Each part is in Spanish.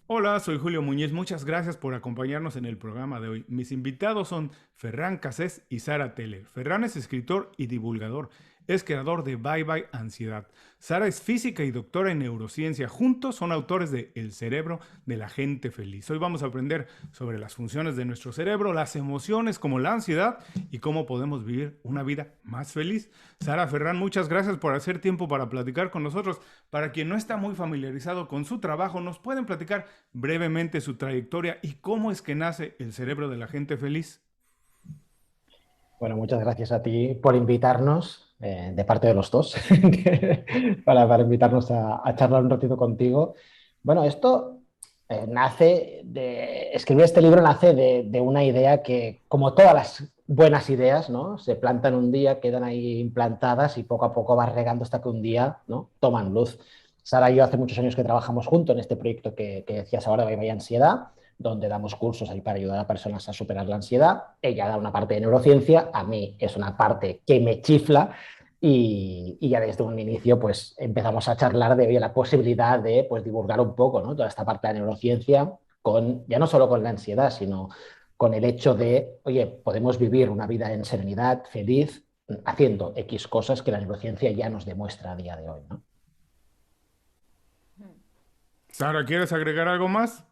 Hola, soy Julio Muñiz. Muchas gracias por acompañarnos en el programa de hoy. Mis invitados son Ferran Casés y Sara Teller. Ferran es escritor y divulgador. Es creador de Bye Bye Ansiedad. Sara es física y doctora en neurociencia. Juntos son autores de El cerebro de la gente feliz. Hoy vamos a aprender sobre las funciones de nuestro cerebro, las emociones como la ansiedad y cómo podemos vivir una vida más feliz. Sara, Ferran, muchas gracias por hacer tiempo para platicar con nosotros. Para quien no está muy familiarizado con su trabajo, ¿nos pueden platicar brevemente su trayectoria y cómo es que nace el cerebro de la gente feliz? Bueno, muchas gracias a ti por invitarnos, de parte de los dos, para invitarnos a charlar un ratito contigo. Bueno, esto nace de... Escribir este libro nace de una idea que, como todas las buenas ideas, ¿no? Se plantan un día, quedan ahí implantadas y poco a poco vas regando hasta que un día, ¿no? Toman luz. Sara y yo hace muchos años que trabajamos juntos en este proyecto que decías ahora, Bye Bye Ansiedad, donde damos cursos ahí para ayudar a personas a superar la ansiedad. Ella da una parte de neurociencia, a mí es una parte que me chifla y ya desde un inicio pues empezamos a charlar de oye, la posibilidad de pues divulgar un poco, ¿no? Toda esta parte de la neurociencia con, ya no solo con la ansiedad, sino con el hecho de, oye, podemos vivir una vida en serenidad, feliz, haciendo X cosas que la neurociencia ya nos demuestra a día de hoy, ¿no? Sara, ¿quieres agregar algo más?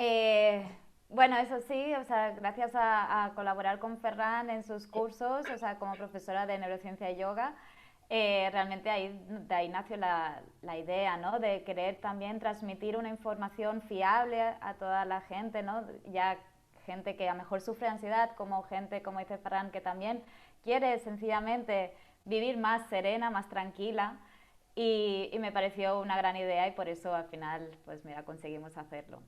Eh, bueno, eso sí, o sea, gracias a colaborar con Ferran en sus cursos, o sea, como profesora de neurociencia y yoga, realmente de ahí nació la idea, ¿no? De querer también transmitir una información fiable a toda la gente, ¿no? Ya gente que a lo mejor sufre ansiedad, como gente, como dice Ferran, que también quiere sencillamente vivir más serena, más tranquila. Y me pareció una gran idea y por eso al final, pues mira, conseguimos hacerlo.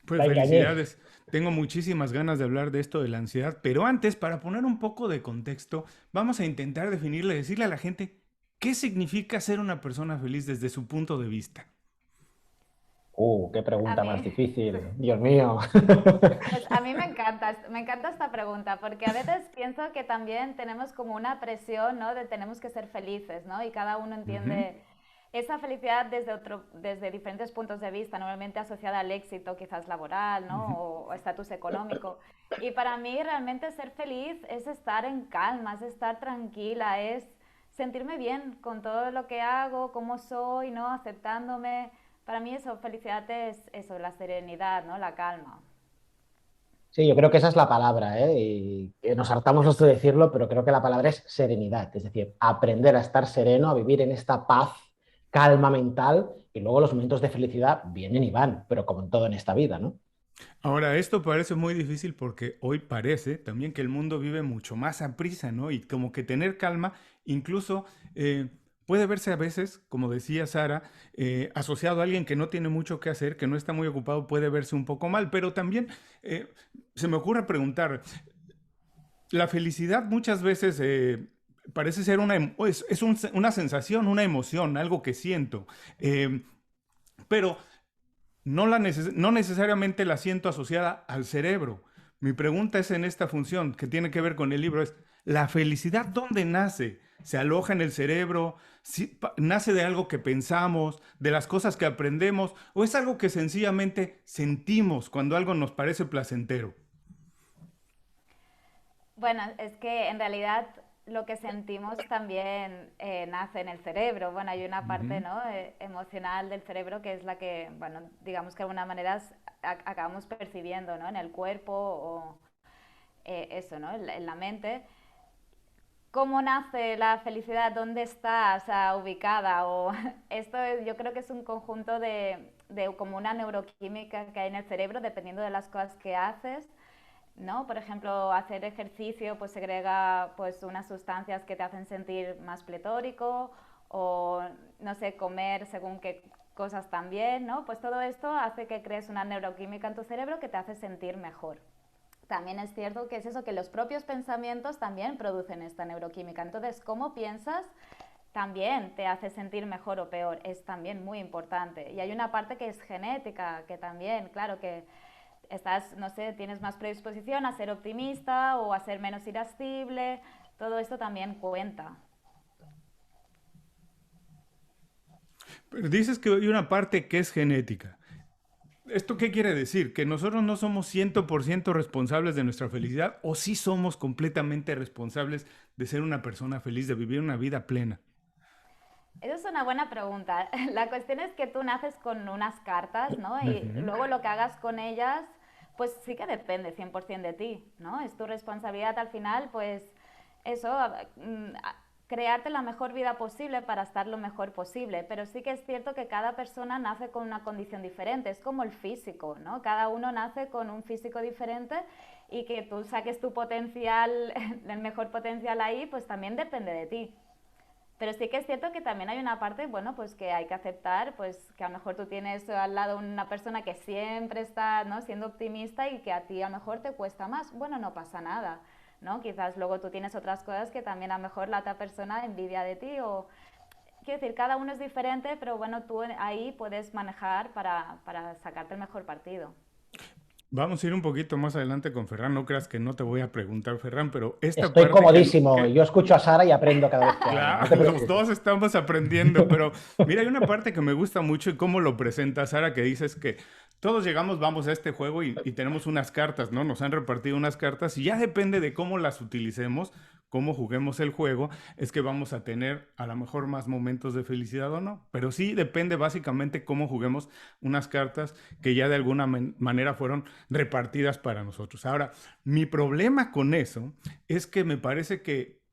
Pues Venga, Ñe. felicidades. Tengo muchísimas ganas de hablar de esto de la ansiedad, pero antes, para poner un poco de contexto, vamos a intentar definirle, decirle a la gente qué significa ser una persona feliz desde su punto de vista. Qué A pregunta más mí, difícil, Dios mío. pues a mí me encanta esta pregunta, porque a veces pienso que también tenemos como una presión, ¿no? De tenemos que ser felices, ¿no? Y cada uno Ujú. entiende esa felicidad desde diferentes puntos de vista, normalmente asociada al éxito quizás laboral, ¿no? O estatus económico. Y para mí realmente ser feliz es estar en calma, es estar tranquila, es sentirme bien con todo lo que hago, cómo soy, ¿no? Aceptándome. Para mí eso, felicidad es eso, la serenidad, ¿no? La calma. Sí, yo creo que esa es la palabra, ¿eh? Y que nos hartamos nosotros de decirlo, pero creo que la palabra es serenidad, es decir, aprender a estar sereno, a vivir en esta paz, calma mental, y luego los momentos de felicidad vienen y van, pero como en todo en esta vida, ¿no? Ahora, esto parece muy difícil porque hoy parece también que el mundo vive mucho más a prisa, ¿no? Y como que tener calma, incluso puede verse a veces, como decía Sara, asociado a alguien que no tiene mucho que hacer, que no está muy ocupado, puede verse un poco mal, pero también eh, se me ocurre preguntar, la felicidad muchas veces parece ser una sensación, una emoción, algo que siento, eh, pero no necesariamente la siento asociada al cerebro. Mi pregunta es en esta función que tiene que ver con el libro, es, ¿la felicidad dónde nace? ¿Se aloja en el cerebro? ¿Nace de algo que pensamos, de las cosas que aprendemos? ¿O es algo que sencillamente sentimos cuando algo nos parece placentero? Bueno, es que en realidad lo que sentimos también nace en el cerebro. Bueno, hay una parte, Ujú. ¿no? Emocional del cerebro que es la que, bueno, digamos que de alguna manera acabamos percibiendo, ¿no? En el cuerpo o eso, ¿no? En la mente. ¿Cómo nace la felicidad? ¿Dónde está, o sea, ubicada? O yo creo que es un conjunto de como una neuroquímica que hay en el cerebro dependiendo de las cosas que haces, ¿no? Por ejemplo, hacer ejercicio pues segrega pues unas sustancias que te hacen sentir más pletórico o no sé, comer según qué cosas también, ¿no? Pues todo esto hace que crees una neuroquímica en tu cerebro que te hace sentir mejor. También es cierto que es eso, que los propios pensamientos también producen esta neuroquímica. Entonces, cómo piensas también te hace sentir mejor o peor. Es también muy importante. Y hay una parte que es genética, que también, claro, que estás, no sé, tienes más predisposición a ser optimista o a ser menos irascible. Todo esto también cuenta. Pero dices que hay una parte que es genética. ¿Esto qué quiere decir? ¿Que nosotros no somos 100% responsables de nuestra felicidad o sí somos completamente responsables de ser una persona feliz, de vivir una vida plena? Esa es una buena pregunta. La cuestión es que tú naces con unas cartas, ¿no? Y Ujú. luego lo que hagas con ellas, pues sí que depende 100% de ti, ¿no? Es tu responsabilidad al final, pues eso, crearte la mejor vida posible para estar lo mejor posible. Pero sí que es cierto que cada persona nace con una condición diferente. Es como el físico, ¿no? Cada uno nace con un físico diferente y que tú saques tu potencial, el mejor potencial ahí, pues también depende de ti. Pero sí que es cierto que también hay una parte, bueno, pues que hay que aceptar, pues que a lo mejor tú tienes al lado una persona que siempre está, ¿no?, siendo optimista y que a ti a lo mejor te cuesta más. Bueno, no pasa nada, ¿no? Quizás luego tú tienes otras cosas que también a lo mejor la otra persona envidia de ti o... Quiero decir, cada uno es diferente, pero bueno, tú ahí puedes manejar para sacarte el mejor partido. Vamos a ir un poquito más adelante con Ferran. No creas que no te voy a preguntar, Ferran, pero esta Estoy parte comodísimo. Yo escucho a Sara y aprendo cada vez que habla. No te claro, los preocupes. dos estamos aprendiendo, pero mira, hay una parte que me gusta mucho y cómo lo presenta Sara, que dices que todos llegamos, vamos a este juego y tenemos unas cartas, ¿no? Nos han repartido unas cartas y ya depende de cómo las utilicemos, cómo juguemos el juego, es que vamos a tener a lo mejor más momentos de felicidad o no. Pero sí depende básicamente cómo juguemos unas cartas que ya de alguna manera fueron repartidas para nosotros. Ahora, mi problema con eso es que me parece que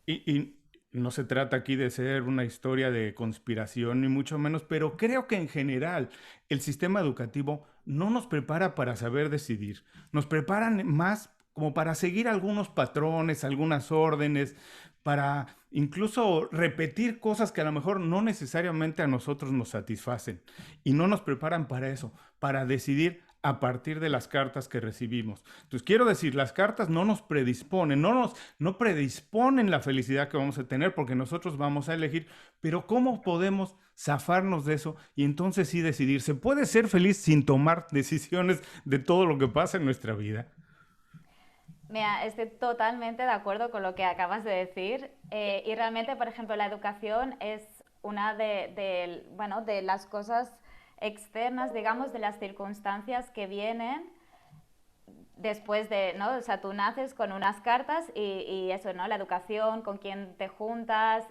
y no se trata aquí de ser una historia de conspiración, ni mucho menos, pero creo que en general el sistema educativo no nos prepara para saber decidir. Nos preparan más como para seguir algunos patrones, algunas órdenes, para incluso repetir cosas que a lo mejor no necesariamente a nosotros nos satisfacen. Y no nos preparan para eso, para decidir a partir de las cartas que recibimos. Entonces, quiero decir, las cartas no nos predisponen, no predisponen la felicidad que vamos a tener porque nosotros vamos a elegir, pero ¿cómo podemos zafarnos de eso y entonces sí decidir? ¿Se puede ser feliz sin tomar decisiones de todo lo que pasa en nuestra vida? Mira, estoy totalmente de acuerdo con lo que acabas de decir y realmente, por ejemplo, la educación es una bueno, de las cosas externas, digamos, de las circunstancias que vienen después de, ¿no? O sea, tú naces con unas cartas y eso, ¿no? La educación, con quién te juntas,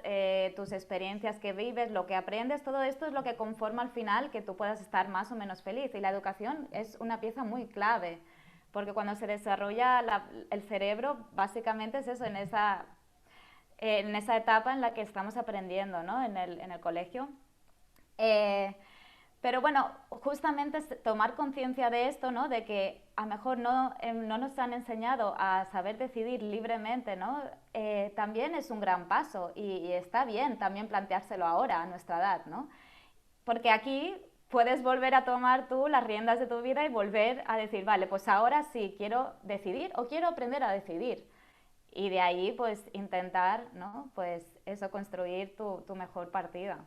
tus experiencias que vives, lo que aprendes, todo esto es lo que conforma al final que tú puedas estar más o menos feliz. Y la educación es una pieza muy clave, porque cuando se desarrolla el cerebro, básicamente es eso, en esa etapa en la que estamos aprendiendo, ¿no? En el colegio. Eh, pero bueno, justamente es tomar conciencia de esto, ¿no? De que a lo mejor no nos han enseñado a saber decidir libremente, ¿no? También es un gran paso y está bien también planteárselo ahora, a nuestra edad, ¿no? Porque aquí puedes volver a tomar tú las riendas de tu vida y volver a decir, vale, pues ahora sí quiero decidir o quiero aprender a decidir. Y de ahí, pues, intentar, ¿no? Pues eso, construir tu mejor partida.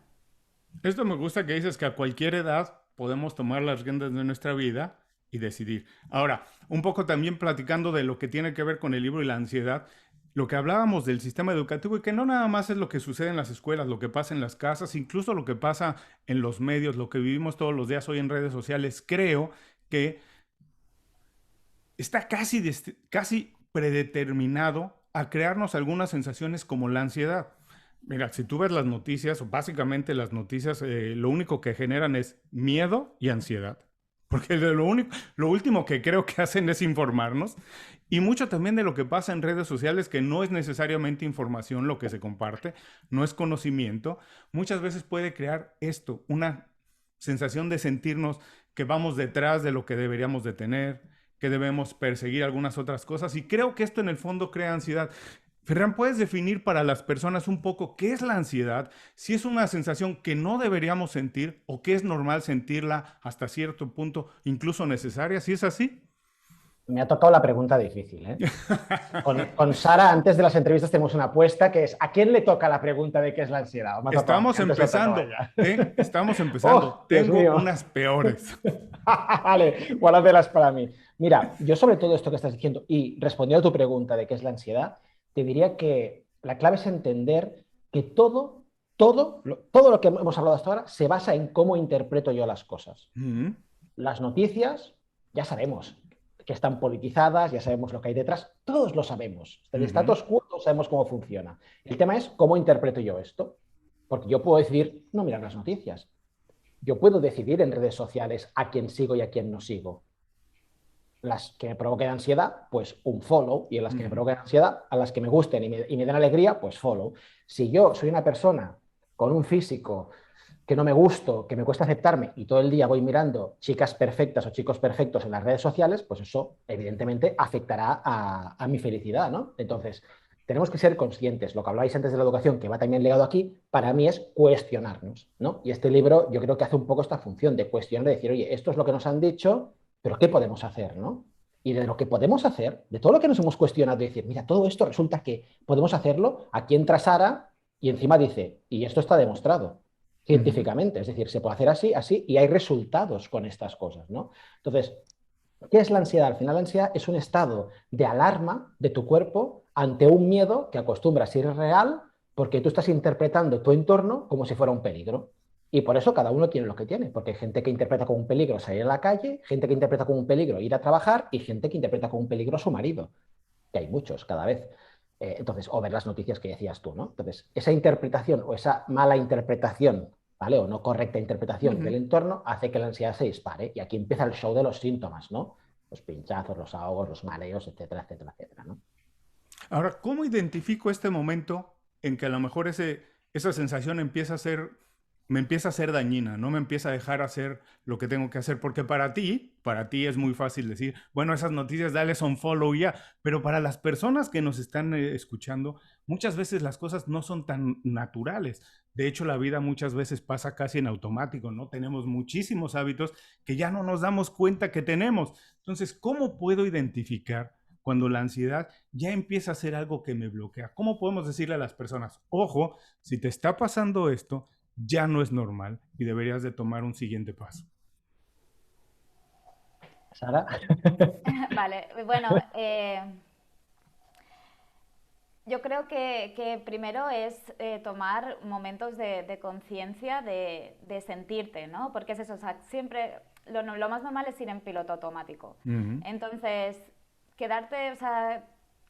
Esto me gusta que dices que a cualquier edad podemos tomar las riendas de nuestra vida y decidir. Ahora, un poco también platicando de lo que tiene que ver con el libro y la ansiedad, lo que hablábamos del sistema educativo y que no nada más es lo que sucede en las escuelas, lo que pasa en las casas, incluso lo que pasa en los medios, lo que vivimos todos los días hoy en redes sociales, creo que está casi predeterminado a crearnos algunas sensaciones como la ansiedad. Mira, si tú ves las noticias, o básicamente las noticias, lo único que generan es miedo y ansiedad. Porque lo último que creo que hacen es informarnos. Y mucho también de lo que pasa en redes sociales, que no es necesariamente información lo que se comparte, no es conocimiento, muchas veces puede crear esto, una sensación de sentirnos que vamos detrás de lo que deberíamos de tener, que debemos perseguir algunas otras cosas. Y creo que esto en el fondo crea ansiedad. Ferran, ¿puedes definir para las personas un poco qué es la ansiedad? Si es una sensación que no deberíamos sentir o que es normal sentirla hasta cierto punto, incluso necesaria, si es así. Me ha tocado la pregunta difícil, ¿eh? Con Sara, antes de las entrevistas, tenemos una apuesta que es ¿a quién le toca la pregunta de qué es la ansiedad? Me ha tocado a mí, Estamos antes le tocaba a empezando, ella. ¿eh? Estamos empezando. ¡Oh, Dios Tengo mío! unas peores. Vale, guárdatelas para mí. Mira, yo sobre todo esto que estás diciendo y respondiendo a tu pregunta de qué es la ansiedad, te diría que la clave es entender que todo lo que hemos hablado hasta ahora se basa en cómo interpreto yo las cosas. Mm. las noticias, ya sabemos que están politizadas, ya sabemos lo que hay detrás, todos lo sabemos. El Ujú. status quo, todos sabemos cómo funciona. El tema es cómo interpreto yo esto. Porque yo puedo decidir no mirar las noticias. Yo puedo decidir en redes sociales a quién sigo y a quién no sigo. Las que me provoquen ansiedad, pues un follow, y en las que me Ujú. provoquen ansiedad, a las que me gusten y me den alegría, pues follow. Si yo soy una persona con un físico que no me gusto, que me cuesta aceptarme y todo el día voy mirando chicas perfectas o chicos perfectos en las redes sociales, pues eso evidentemente afectará a mi felicidad, ¿no? Entonces, tenemos que ser conscientes. Lo que habláis antes de la educación, que va también ligado aquí, para mí es cuestionarnos, ¿no? Y este libro yo creo que hace un poco esta función de cuestionar, de decir, oye, esto es lo que nos han dicho, pero ¿qué podemos hacer, no? Y de lo que podemos hacer, de todo lo que nos hemos cuestionado, y decir, mira, todo esto resulta que podemos hacerlo, aquí entra Sara y encima dice, y esto está demostrado Ujú. científicamente, es decir, se puede hacer así, así, y hay resultados con estas cosas, ¿no? Entonces, ¿qué es la ansiedad? Al final la ansiedad es un estado de alarma de tu cuerpo ante un miedo que acostumbra a ser real porque tú estás interpretando tu entorno como si fuera un peligro. Y por eso cada uno tiene lo que tiene, porque hay gente que interpreta como un peligro salir a la calle, gente que interpreta como un peligro ir a trabajar y gente que interpreta como un peligro a su marido, que hay muchos cada vez. Entonces, o ver las noticias que decías tú, ¿no? Entonces, esa interpretación o esa mala interpretación, ¿vale? O no correcta interpretación del Ujú. entorno hace que la ansiedad se dispare. Y aquí empieza el show de los síntomas, ¿no? Los pinchazos, los ahogos, los mareos, etcétera, etcétera, etcétera, ¿no? Ahora, ¿cómo identifico este momento en que a lo mejor esa sensación me empieza a ser dañina, no me empieza a dejar hacer lo que tengo que hacer? Porque para ti es muy fácil decir, bueno, esas noticias, dale un follow y ya, pero para las personas que nos están escuchando, muchas veces las cosas no son tan naturales. De hecho, la vida muchas veces pasa casi en automático, ¿no? Tenemos muchísimos hábitos que ya no nos damos cuenta que tenemos. Entonces, ¿cómo puedo identificar cuando la ansiedad ya empieza a ser algo que me bloquea? ¿Cómo podemos decirle a las personas, ojo, si te está pasando esto, ya no es normal y deberías de tomar un siguiente paso? Sara. Vale, bueno, yo creo que primero es tomar momentos de conciencia de sentirte, ¿no? Porque es eso, o sea, siempre lo más normal es ir en piloto automático. Ujú. Entonces, quedarte, o sea,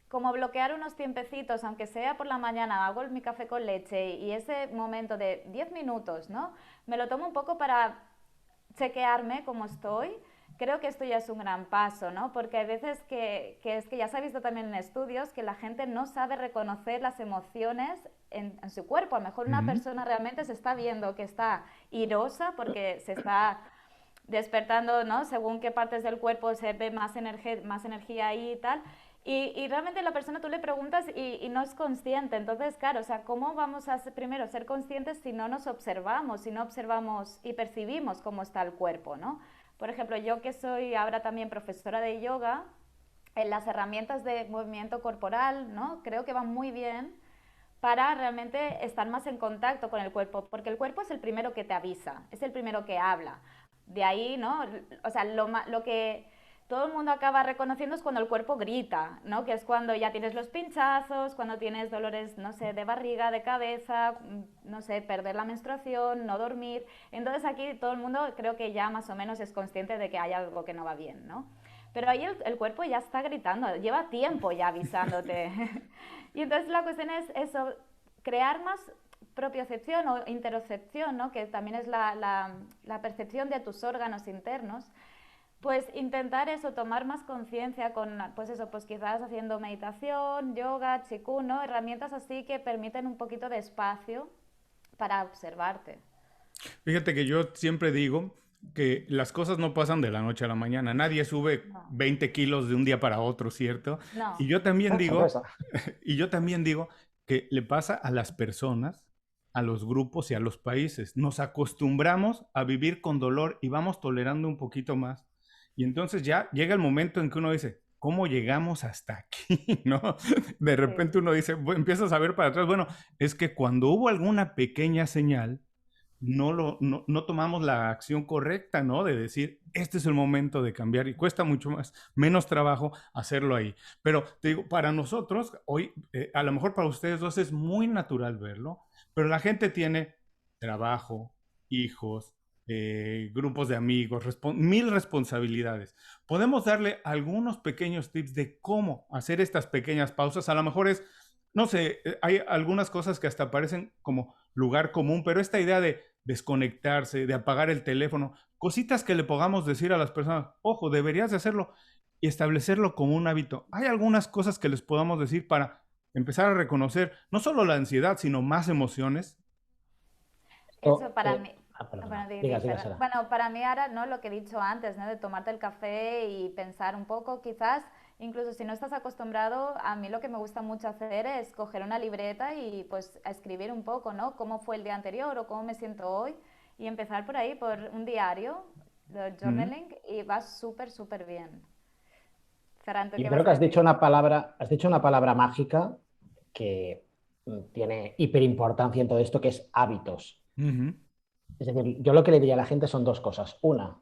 como bloquear unos tiempecitos, aunque sea por la mañana, hago mi café con leche y ese momento de 10 minutos, ¿no? Me lo tomo un poco para chequearme cómo estoy. Creo que esto ya es un gran paso, ¿no? Porque hay veces que es que ya se ha visto también en estudios que la gente no sabe reconocer las emociones en su cuerpo. A lo mejor una Ujú. persona realmente se está viendo que está irosa porque se está despertando, ¿no? Según qué partes del cuerpo se ve más energía ahí y tal. Y realmente la persona tú le preguntas y no es consciente. Entonces, claro, o sea, ¿cómo vamos a primero ser conscientes si no nos observamos, si no observamos y percibimos cómo está el cuerpo, ¿no? Por ejemplo, yo que soy ahora también profesora de yoga, en las herramientas de movimiento corporal, ¿no? Creo que van muy bien para realmente estar más en contacto con el cuerpo, porque el cuerpo es el primero que te avisa, es el primero que habla. De ahí, ¿no? O sea, lo que todo el mundo acaba reconociendo es cuando el cuerpo grita, ¿no? Que es cuando ya tienes los pinchazos, cuando tienes dolores, no sé, de barriga, de cabeza, no sé, perder la menstruación, no dormir. Entonces aquí todo el mundo creo que ya más o menos es consciente de que hay algo que no va bien, ¿no? Pero ahí el cuerpo ya está gritando, lleva tiempo ya avisándote. Y entonces la cuestión es eso, crear más propiocepción o interocepción, ¿no? Que también es la percepción de tus órganos internos, pues intentar eso, tomar más conciencia con, pues eso, pues quizás haciendo meditación, yoga, chikun, ¿no? Herramientas así que permiten un poquito de espacio para observarte. Fíjate que yo siempre digo que las cosas no pasan de la noche a la mañana. Nadie sube No, 20 kilos de un día para otro, ¿cierto? no. Y yo también digo, Sorpresa. y yo también digo que le pasa a las personas, a los grupos y a los países. Nos acostumbramos a vivir con dolor y vamos tolerando un poquito más. Y entonces ya llega el momento en que uno dice, ¿cómo llegamos hasta aquí? ¿No? De Sí. repente uno dice, empiezas a ver para atrás, bueno, es que cuando hubo alguna pequeña señal, no tomamos la acción correcta, ¿no? De decir, este es el momento de cambiar y cuesta mucho más, menos trabajo hacerlo ahí. Pero te digo, para nosotros, hoy, a lo mejor para ustedes dos es muy natural verlo, pero la gente tiene trabajo, hijos, grupos de amigos, mil responsabilidades. Podemos darle algunos pequeños tips de cómo hacer estas pequeñas pausas. A lo mejor es, no sé, hay algunas cosas que hasta parecen como lugar común, pero esta idea de desconectarse, de apagar el teléfono, cositas que le podamos decir a las personas, ojo, deberías de hacerlo y establecerlo como un hábito. Hay algunas cosas que les podamos decir para empezar a reconocer no solo la ansiedad, sino más emociones. Eso para mí, Perdona. bueno, Diga, perdón. Sara. Bueno, para mí ahora, ¿no? Lo que he dicho antes, ¿no? De tomarte el café y pensar un poco, quizás, incluso si no estás acostumbrado, a mí lo que me gusta mucho hacer es coger una libreta y pues a escribir un poco, ¿no? Cómo fue el día anterior o cómo me siento hoy y empezar por ahí, por un diario, el Ujú. journaling, y va súper, súper bien. Ferran, ¿tú Yo qué creo vas que a decir? has dicho una palabra mágica que tiene hiperimportancia en todo esto, que es hábitos. Ujú. Es decir, yo lo que le diría a la gente son dos cosas. Una,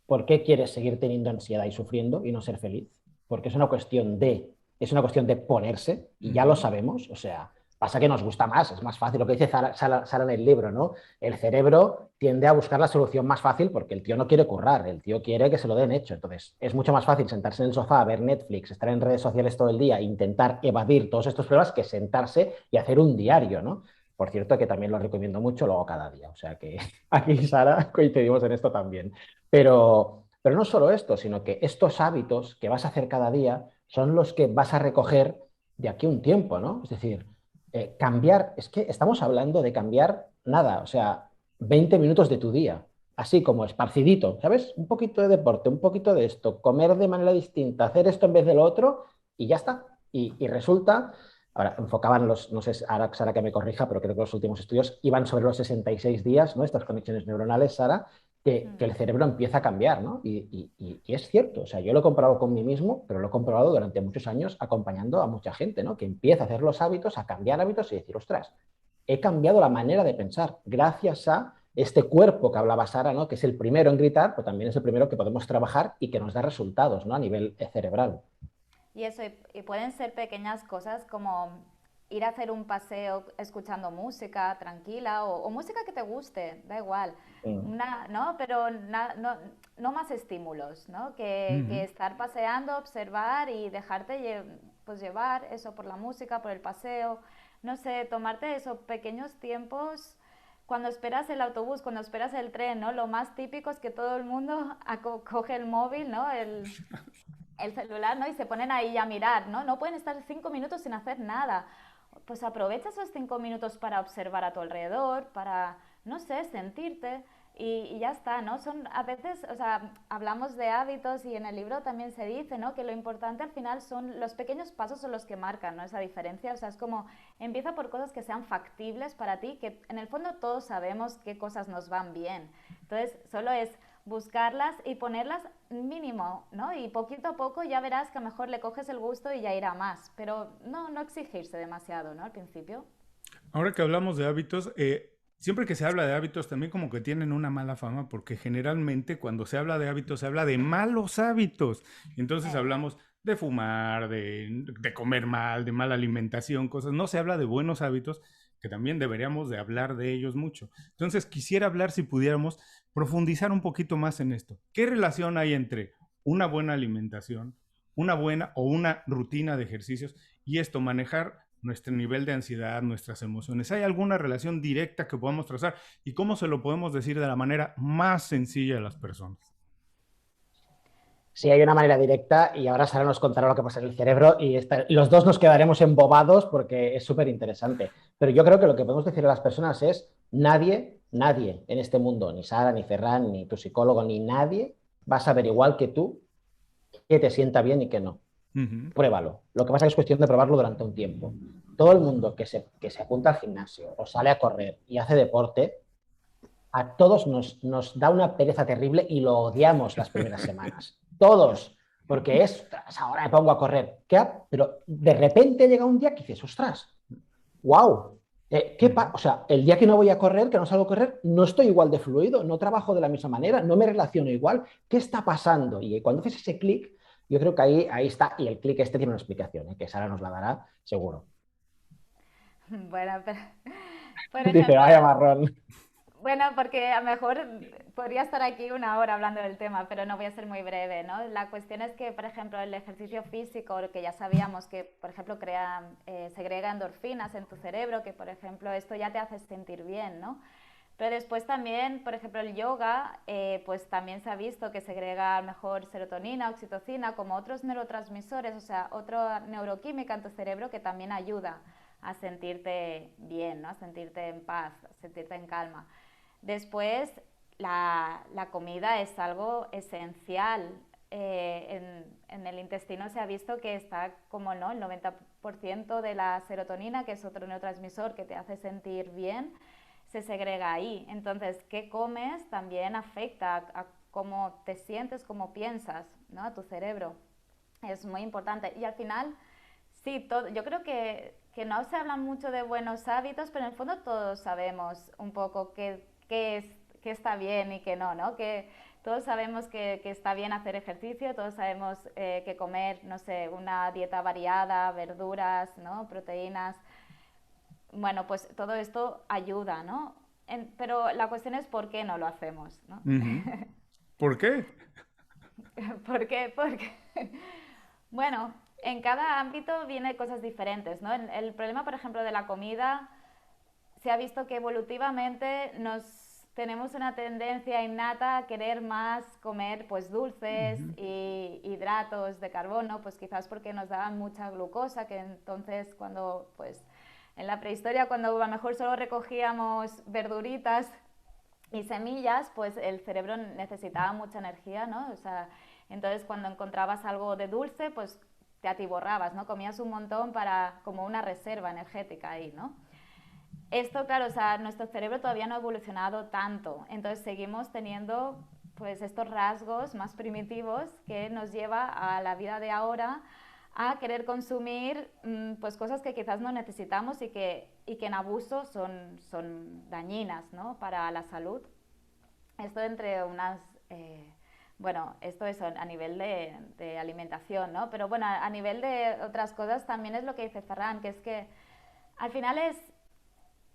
¿por qué quieres seguir teniendo ansiedad y sufriendo y no ser feliz? Porque es una cuestión de ponerse, y ya lo Ujú. sabemos, o sea, pasa que nos gusta más, es más fácil, lo que dice Sara en el libro, ¿no? El cerebro tiende a buscar la solución más fácil porque el tío no quiere currar, el tío quiere que se lo den hecho. Entonces, es mucho más fácil sentarse en el sofá, ver Netflix, estar en redes sociales todo el día, intentar evadir todos estos problemas que sentarse y hacer un diario, ¿no? Por cierto, que también lo recomiendo mucho, lo hago cada día. O sea que aquí, Sara, coincidimos en esto también. Pero no solo esto, sino que estos hábitos que vas a hacer cada día son los que vas a recoger de aquí a un tiempo, ¿no? Es decir, cambiar, es que estamos hablando de cambiar nada, o sea, 20 minutos de tu día, así como esparcidito, ¿sabes? Un poquito de deporte, un poquito de esto, comer de manera distinta, hacer esto en vez de lo otro y ya está. Y resulta, ahora enfocaban los, no sé, ahora Sara que me corrija, pero creo que los últimos estudios iban sobre los 66 días, ¿no? Estas conexiones neuronales, Sara, que Mm. el cerebro empieza a cambiar, ¿no? Y es cierto, o sea, yo lo he comprobado con mí mismo, pero lo he comprobado durante muchos años acompañando a mucha gente, ¿no? Que empieza a hacer los hábitos, a cambiar hábitos y decir, ostras, he cambiado la manera de pensar gracias a este cuerpo que hablaba Sara, ¿no? Que es el primero en gritar, pero también es el primero que podemos trabajar y que nos da resultados, ¿no? A nivel cerebral. Y eso, y pueden ser pequeñas cosas como ir a hacer un paseo escuchando música tranquila o música que te guste, da igual. Mm. ¿No? Pero no más estímulos, ¿no? Que Ujú. estar paseando, observar y dejarte pues llevar eso por la música, por el paseo. No sé, tomarte esos pequeños tiempos cuando esperas el autobús, cuando esperas el tren, ¿no? Lo más típico es que todo el mundo coge el móvil, ¿no? El celular, ¿no? Y se ponen ahí a mirar, ¿no? No pueden estar 5 minutos sin hacer nada. Pues aprovecha esos 5 minutos para observar a tu alrededor, para, no sé, sentirte y ya está, ¿no? Son a veces, o sea, hablamos de hábitos y en el libro también se dice, ¿no? Que lo importante al final son los pequeños pasos son los que marcan, ¿no? Esa diferencia, o sea, es como empieza por cosas que sean factibles para ti, que en el fondo todos sabemos qué cosas nos van bien. Entonces, solo es buscarlas y ponerlas mínimo, ¿no? Y poquito a poco ya verás que a lo mejor le coges el gusto y ya irá más, pero no exigirse demasiado, ¿no? Al principio. Ahora que hablamos de hábitos, siempre que se habla de hábitos también como que tienen una mala fama porque generalmente cuando se habla de hábitos se habla de malos hábitos. Entonces Eh, hablamos de fumar, de comer mal, de mala alimentación, cosas. No se habla de buenos hábitos que también deberíamos de hablar de ellos mucho. Entonces quisiera hablar si pudiéramos profundizar un poquito más en esto. ¿Qué relación hay entre una buena alimentación, una buena o una rutina de ejercicios y esto, manejar nuestro nivel de ansiedad, nuestras emociones? ¿Hay alguna relación directa que podamos trazar? ¿Y cómo se lo podemos decir de la manera más sencilla a las personas? Sí, hay una manera directa y ahora Sara nos contará lo que pasa en el cerebro los dos nos quedaremos embobados porque es súper interesante. Pero yo creo que lo que podemos decir a las personas es nadie en este mundo, ni Sara, ni Ferran, ni tu psicólogo, ni nadie va a saber igual que tú qué te sienta bien y qué no. Uh -huh. Pruébalo. Lo que pasa es cuestión de probarlo durante un tiempo. Todo el mundo que se apunta al gimnasio o sale a correr y hace deporte, a todos nos da una pereza terrible y lo odiamos las primeras semanas. Todos. Porque ahora me pongo a correr. Pero de repente llega un día que dices, ostras, wow. Uh -huh. O sea, el día que no voy a correr, que no salgo a correr, no estoy igual de fluido, no trabajo de la misma manera, no me relaciono igual. ¿Qué está pasando? Y cuando haces ese clic, yo creo que ahí está. Y el clic este tiene una explicación, que Sara nos la dará seguro. bueno, por Dice, ejemplo, vaya marrón. Bueno, porque a lo mejor podría estar aquí una hora hablando del tema, pero no voy a ser muy breve, ¿no? La cuestión es que, por ejemplo, el ejercicio físico, lo que ya sabíamos que, por ejemplo, segrega endorfinas en tu cerebro, que, por ejemplo, esto ya te hace sentir bien, ¿no? Pero después también, por ejemplo, el yoga, pues también se ha visto que segrega mejor serotonina, oxitocina, como otros neurotransmisores, o sea, otra neuroquímica en tu cerebro que también ayuda a sentirte bien, ¿no? A sentirte en paz, a sentirte en calma. Después, la comida es algo esencial. En el intestino se ha visto que está, como no, el 90% de la serotonina, que es otro neurotransmisor que te hace sentir bien, se segrega ahí. Entonces, qué comes también afecta a cómo te sientes, cómo piensas, ¿no? A tu cerebro. Es muy importante. Y al final, sí, yo creo que no se habla mucho de buenos hábitos, pero en el fondo todos sabemos un poco qué está bien y qué no, ¿no? Que todos sabemos que está bien hacer ejercicio, todos sabemos que comer, no sé, una dieta variada, verduras, ¿no? Proteínas. Bueno, pues todo esto ayuda, ¿no? Pero la cuestión es por qué no lo hacemos, ¿no? Ujú. ¿Por qué? ¿Por qué? Porque, bueno, en cada ámbito viene cosas diferentes, ¿no? El problema, por ejemplo, de la comida, se ha visto que evolutivamente tenemos una tendencia innata a querer más comer pues dulces Ujú. y hidratos de carbono, pues quizás porque nos daban mucha glucosa, que entonces cuando pues en la prehistoria cuando a lo mejor solo recogíamos verduritas y semillas, pues el cerebro necesitaba mucha energía, ¿no? O sea, entonces cuando encontrabas algo de dulce, pues te atiborrabas, ¿no? Comías un montón para como una reserva energética ahí, ¿no? Esto, claro, o sea, nuestro cerebro todavía no ha evolucionado tanto, entonces seguimos teniendo pues estos rasgos más primitivos que nos lleva a la vida de ahora a querer consumir pues cosas que quizás no necesitamos y que en abuso son dañinas, ¿no? Para la salud. Esto entre unas... bueno, esto es a nivel de alimentación, ¿no? Pero bueno, a nivel de otras cosas también es lo que dice Ferran, que es que al final es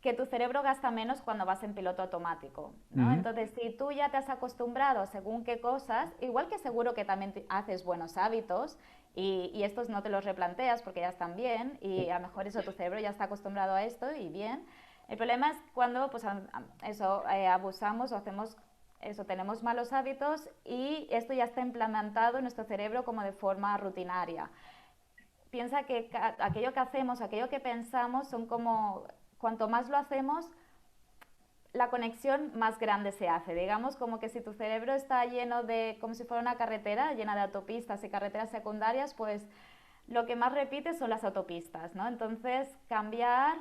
que tu cerebro gasta menos cuando vas en piloto automático, ¿no? Ujú. Entonces, si tú ya te has acostumbrado según qué cosas, igual que seguro que también haces buenos hábitos y estos no te los replanteas porque ya están bien y a lo mejor eso tu cerebro ya está acostumbrado a esto y bien. El problema es cuando pues eso abusamos o hacemos eso, tenemos malos hábitos y esto ya está implementado en nuestro cerebro como de forma rutinaria. Piensa que aquello que hacemos, aquello que pensamos, son como, cuanto más lo hacemos, la conexión más grande se hace. Digamos como que si tu cerebro está lleno de, como si fuera una carretera, llena de autopistas y carreteras secundarias, pues lo que más repite son las autopistas, ¿no? Entonces, cambiar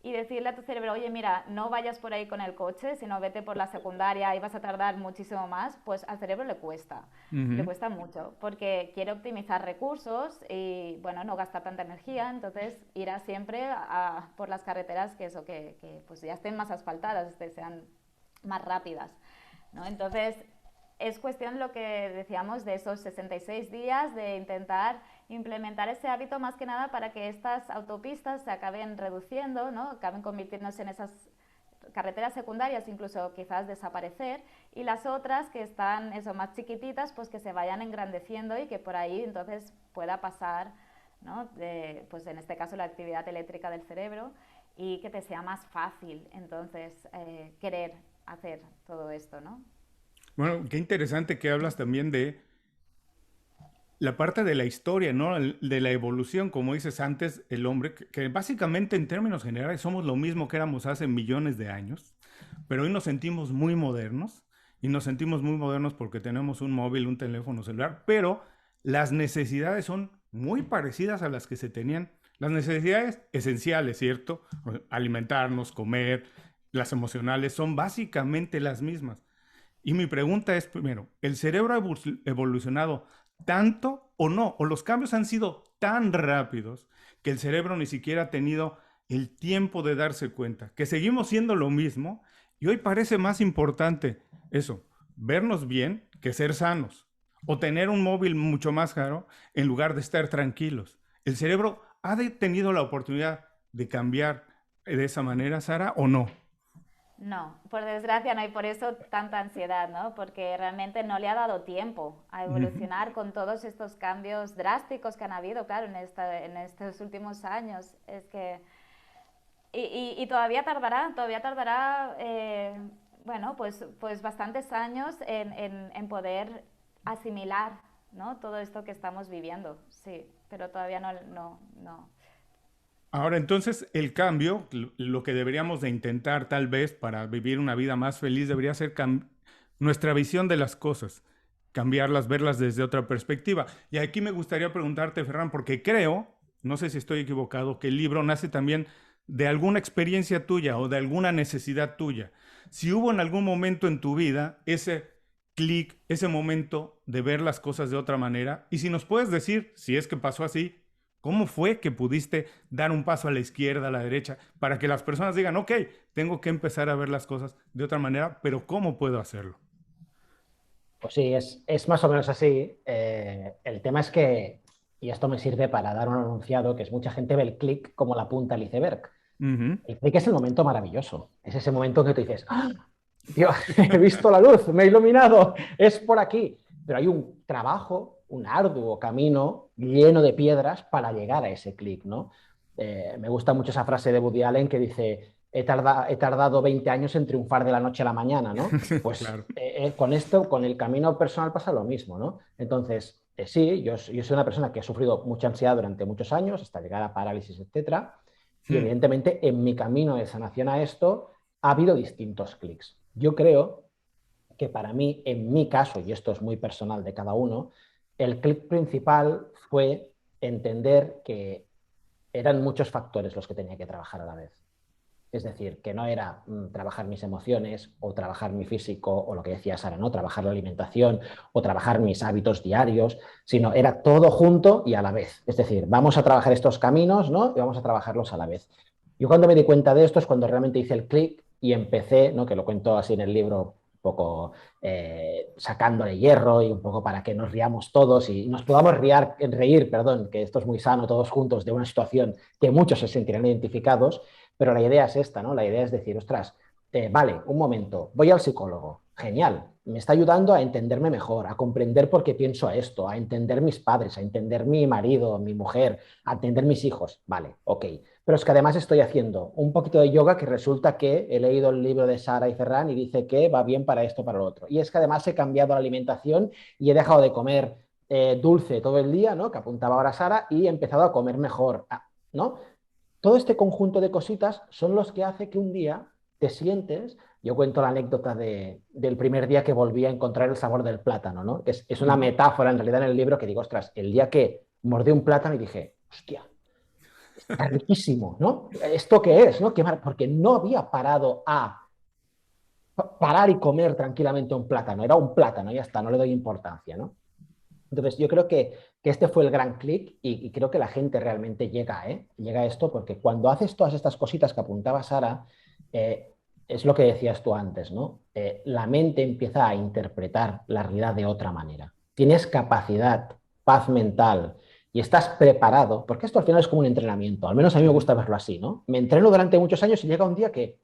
y decirle a tu cerebro, oye, mira, no vayas por ahí con el coche, sino vete por la secundaria y vas a tardar muchísimo más, pues al cerebro le Ujú. cuesta mucho, porque quiere optimizar recursos y, bueno, no gasta tanta energía, entonces irá siempre por las carreteras que pues ya estén más asfaltadas, sean más rápidas, ¿no? Entonces, es cuestión lo que decíamos de esos 66 días de intentar implementar ese hábito más que nada para que estas autopistas se acaben reduciendo, ¿no? Acaben convirtiéndose en esas carreteras secundarias, incluso quizás desaparecer, y las otras que están eso, más chiquititas, pues que se vayan engrandeciendo y que por ahí entonces pueda pasar, ¿no? Pues en este caso la actividad eléctrica del cerebro y que te sea más fácil entonces querer hacer todo esto, ¿no? Bueno, qué interesante que hablas también de la parte de la historia, ¿no? De la evolución, como dices antes, el hombre, que básicamente en términos generales somos lo mismo que éramos hace millones de años, pero hoy nos sentimos muy modernos y nos sentimos muy modernos porque tenemos un móvil, un teléfono celular, pero las necesidades son muy parecidas a las que se tenían, las necesidades esenciales, ¿cierto? Alimentarnos, comer, las emocionales son básicamente las mismas. Y mi pregunta es, primero, ¿el cerebro ha evolucionado tanto o no? ¿O los cambios han sido tan rápidos que el cerebro ni siquiera ha tenido el tiempo de darse cuenta? Que seguimos siendo lo mismo y hoy parece más importante eso, vernos bien que ser sanos. O tener un móvil mucho más caro en lugar de estar tranquilos. ¿El cerebro ha tenido la oportunidad de cambiar de esa manera, Sara, o no? No, por desgracia no, y por eso tanta ansiedad, ¿no? Porque realmente no le ha dado tiempo a Ujú. evolucionar con todos estos cambios drásticos que han habido, claro, en estos últimos años. Es que y todavía tardará, bueno, pues bastantes años en poder asimilar, ¿no? Todo esto que estamos viviendo, sí, pero todavía no. Ahora, entonces, el cambio, lo que deberíamos de intentar tal vez para vivir una vida más feliz, debería ser nuestra visión de las cosas, cambiarlas, verlas desde otra perspectiva. Y aquí me gustaría preguntarte, Ferran, porque creo, no sé si estoy equivocado, que el libro nace también de alguna experiencia tuya o de alguna necesidad tuya. Si hubo en algún momento en tu vida ese clic, ese momento de ver las cosas de otra manera, y si nos puedes decir, si es que pasó así, ¿cómo fue que pudiste dar un paso a la izquierda, a la derecha, para que las personas digan, ok, tengo que empezar a ver las cosas de otra manera, pero ¿cómo puedo hacerlo? Pues sí, es más o menos así. El tema es que, y esto me sirve para dar un enunciado, que es mucha gente ve el clic como la punta del iceberg. Ujú. El clic es el momento maravilloso. Es ese momento en que tú dices, ¡ah! Dios, he visto la luz, me he iluminado, es por aquí. Pero hay un trabajo, un arduo camino lleno de piedras para llegar a ese clic, ¿no? Me gusta mucho esa frase de Woody Allen que dice, he tardado 20 años en triunfar de la noche a la mañana, ¿no? Pues Claro. con esto, con el camino personal pasa lo mismo, ¿no? Entonces, sí, yo soy una persona que ha sufrido mucha ansiedad durante muchos años, hasta llegar a parálisis, etcétera. Y Hmm. evidentemente en mi camino de sanación a esto ha habido distintos clics. Yo creo que para mí, en mi caso, y esto es muy personal de cada uno, el clic principal fue entender que eran muchos factores los que tenía que trabajar a la vez. Es decir, que no era trabajar mis emociones o trabajar mi físico o lo que decía Sara, ¿no? Trabajar la alimentación o trabajar mis hábitos diarios, sino era todo junto y a la vez. Es decir, vamos a trabajar estos caminos, ¿no? Y vamos a trabajarlos a la vez. Yo cuando me di cuenta de esto es cuando realmente hice el clic y empecé, ¿no? Que lo cuento así en el libro, un poco sacándole hierro y un poco para que nos riamos todos y nos podamos reír, perdón, que esto es muy sano todos juntos de una situación que muchos se sentirán identificados, pero la idea es esta, ¿no? La idea es decir, ostras, vale, un momento, voy al psicólogo, genial, me está ayudando a entenderme mejor, a comprender por qué pienso a esto, a entender mis padres, a entender mi marido, mi mujer, a entender mis hijos, vale, ok. Pero es que además estoy haciendo un poquito de yoga que resulta que he leído el libro de Sara y Ferran y dice que va bien para esto, para lo otro. Y es que además he cambiado la alimentación y he dejado de comer dulce todo el día, ¿no? Que apuntaba ahora Sara, y he empezado a comer mejor, ¿no? Todo este conjunto de cositas son los que hace que un día te sientes. Yo cuento la anécdota del primer día que volví a encontrar el sabor del plátano, ¿no? Es una Ujú. metáfora en realidad en el libro que digo, ostras, el día que mordí un plátano y dije, hostia, está riquísimo, ¿no? ¿Esto qué es? ¿No? Porque no había parado a parar y comer tranquilamente un plátano, era un plátano, ya está, no le doy importancia, ¿no? Entonces, yo creo que este fue el gran clic y creo que la gente realmente llega a esto porque cuando haces todas estas cositas que apuntaba Sara, es lo que decías tú antes, ¿no? La mente empieza a interpretar la realidad de otra manera. Tienes capacidad, paz mental y estás preparado, porque esto al final es como un entrenamiento, al menos a mí me Ujú. gusta verlo así, ¿no? Me entreno durante muchos años y llega un día que,